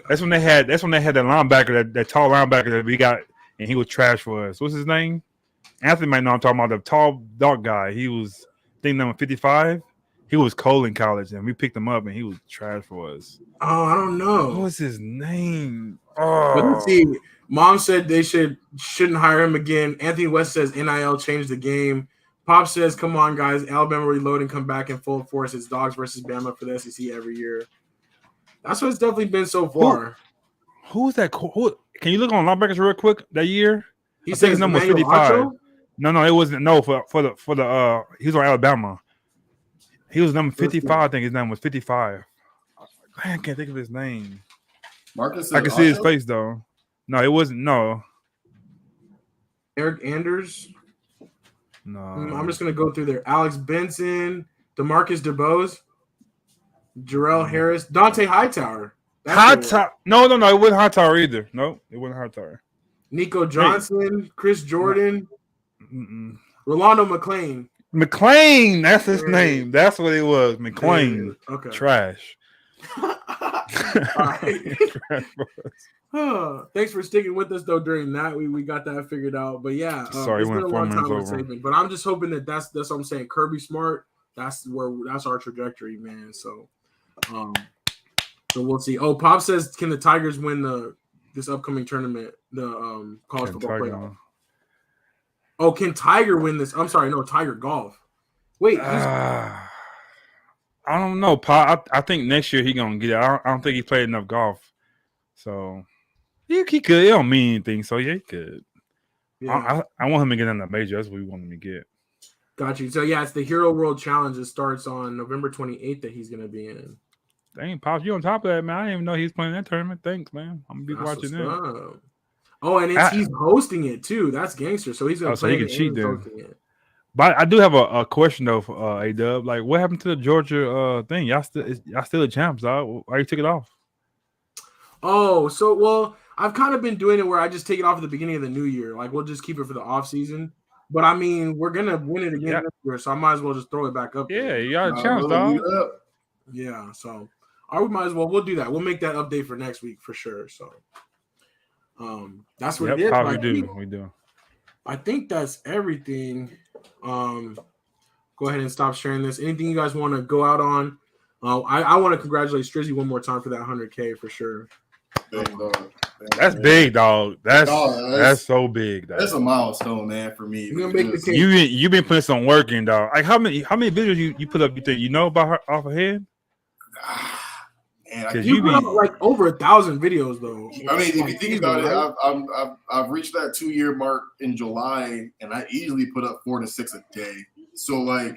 That's when they had that linebacker, that tall linebacker that we got, and he was trash for us. What's his name? Anthony might know I'm talking about, the tall, dark guy. He was, I think, number 55. He was cold in college, and we picked him up, and he was trash for us. Oh, I don't know. What was his name? But let's see. Mom said they shouldn't hire him again. Anthony West says NIL changed the game. Pop says, come on, guys. Alabama reload and come back in full force. It's Dogs versus Bama for the SEC every year. That's what it's definitely been so far. Who's that? Can you look on linebackers real quick that year? He says his number was 55. No, it wasn't. No, for the he was on Alabama. He was number 55. I think his name was 55. I can't think of his name. Marcus. I can see his face though. No, it wasn't. No. Eric Anders. No. I'm just gonna go through there. Alex Benson, DeMarcus DeBose, Jarrell Harris, Dante Hightower. Hightower. No, it wasn't Hightower either. No, it wasn't Hightower. Nico Johnson, Chris Jordan, Rolando McClain. McClain, that's his name. That's what it was. McClain. Okay. Trash. Thanks for sticking with us though during that. We got that figured out. But yeah, sorry, it's been a long time with over. Saban. But I'm just hoping that that's what I'm saying. Kirby Smart. That's our trajectory, man. So we'll see. Oh, Pop says, can the Tigers win this upcoming tournament, the college football playoff? Oh, can Tiger win this? I'm sorry, no, Tiger Golf. Wait, I don't know, Pa. I think next year he gonna get it. I don't think he played enough golf, so he could. It don't mean anything, so yeah, he could. yeah. I want him to get in the major. That's what we want him to get. Got you. So yeah, it's the Hero World Challenge. It starts on November 28th that he's gonna be in. Dang, Pops, you on top of that, man. I didn't even know he was playing that tournament. Thanks, man. I'm gonna be watching that. Oh, and he's hosting it too. That's gangster. So he's gonna so play he can cheat then. hosting it. But I do have a question though for A-Dub. Like, what happened to the Georgia thing? Y'all still the champs, dog. Why you took it off? Oh, so well, I've kind of been doing it where I just take it off at the beginning of the new year. Like we'll just keep it for the off season. But I mean, we're gonna win it again next year, so I might as well just throw it back up. Yeah, you got a chance, dog. Yeah, so we might as well. We'll do that. We'll make that update for next week for sure. So, that's what it is. We do. I think that's everything. Go ahead and stop sharing this. Anything you guys want to go out on? I want to congratulate Strizzy one more time for that 100K for sure. That's big, dog. That's so big, dog. That's a milestone, man, for me. You've been putting some work in, dog. Like how many videos you put up? You think you know about her off her head? Man, you put up like over 1,000 videos though. I mean, if you think about it, I've reached that 2-year mark in July, and I easily put up 4 to 6 a day. So like,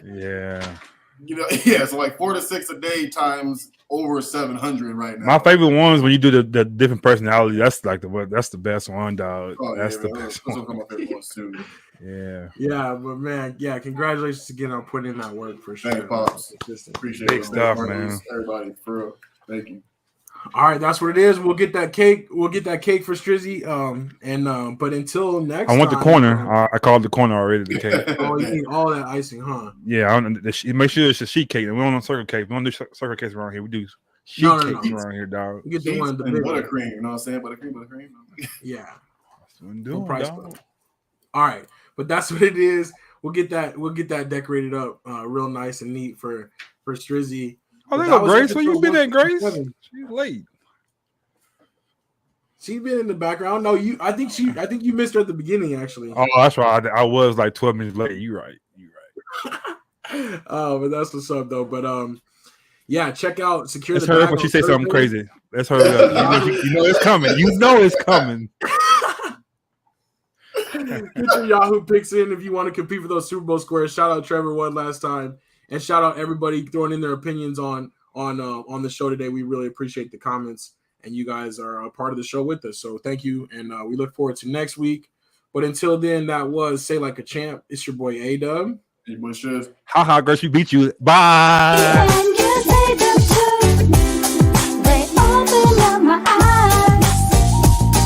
so like 4 to 6 a day times over 700 right now. My favorite one is when you do the different personality. That's like that's the best one, dog. That's the best one. Those are my favorite ones too. Yeah, but man, congratulations again on putting in that work for sure. Thank you, Pops. Appreciate big stuff, man. Everybody, for real. Thank you. All right, that's what it is. We'll get that cake. We'll get that cake for Strizzy. But until next I want time, the corner. I called the corner already. The cake. Oh, you need all that icing, huh? Yeah, make sure it's a sheet cake. We don't do circle cake. We don't do circle cakes around here. We do sheet cakes around here, dog. You get the one the buttercream. You know what I'm saying? Buttercream. Yeah. That's what I'm doing, dog. All right, but that's what it is. We'll get that decorated up real nice and neat for Strizzy. Oh, there go Grace. Where you been at, Grace? She's late. She's been in the background. No, I think you missed her at the beginning, actually. Oh, that's right. I was like 12 minutes late. You right. Oh, but that's what's up though. But yeah, check out Secure Let's the hurry Bag up when she on say Thursday. something crazy. Let's hurry up. You know it's coming. You know it's coming. Get your Yahoo picks in if you want to compete for those Super Bowl squares. Shout out Trevor one last time, and shout out everybody throwing in their opinions on the show today. We really appreciate the comments, and you guys are a part of the show with us. So thank you, and we look forward to next week. But until then, that was Say Like a Champ. It's your boy A-Dub. Hey, boy, Shiz. Haha, girl, she beat you. Bye.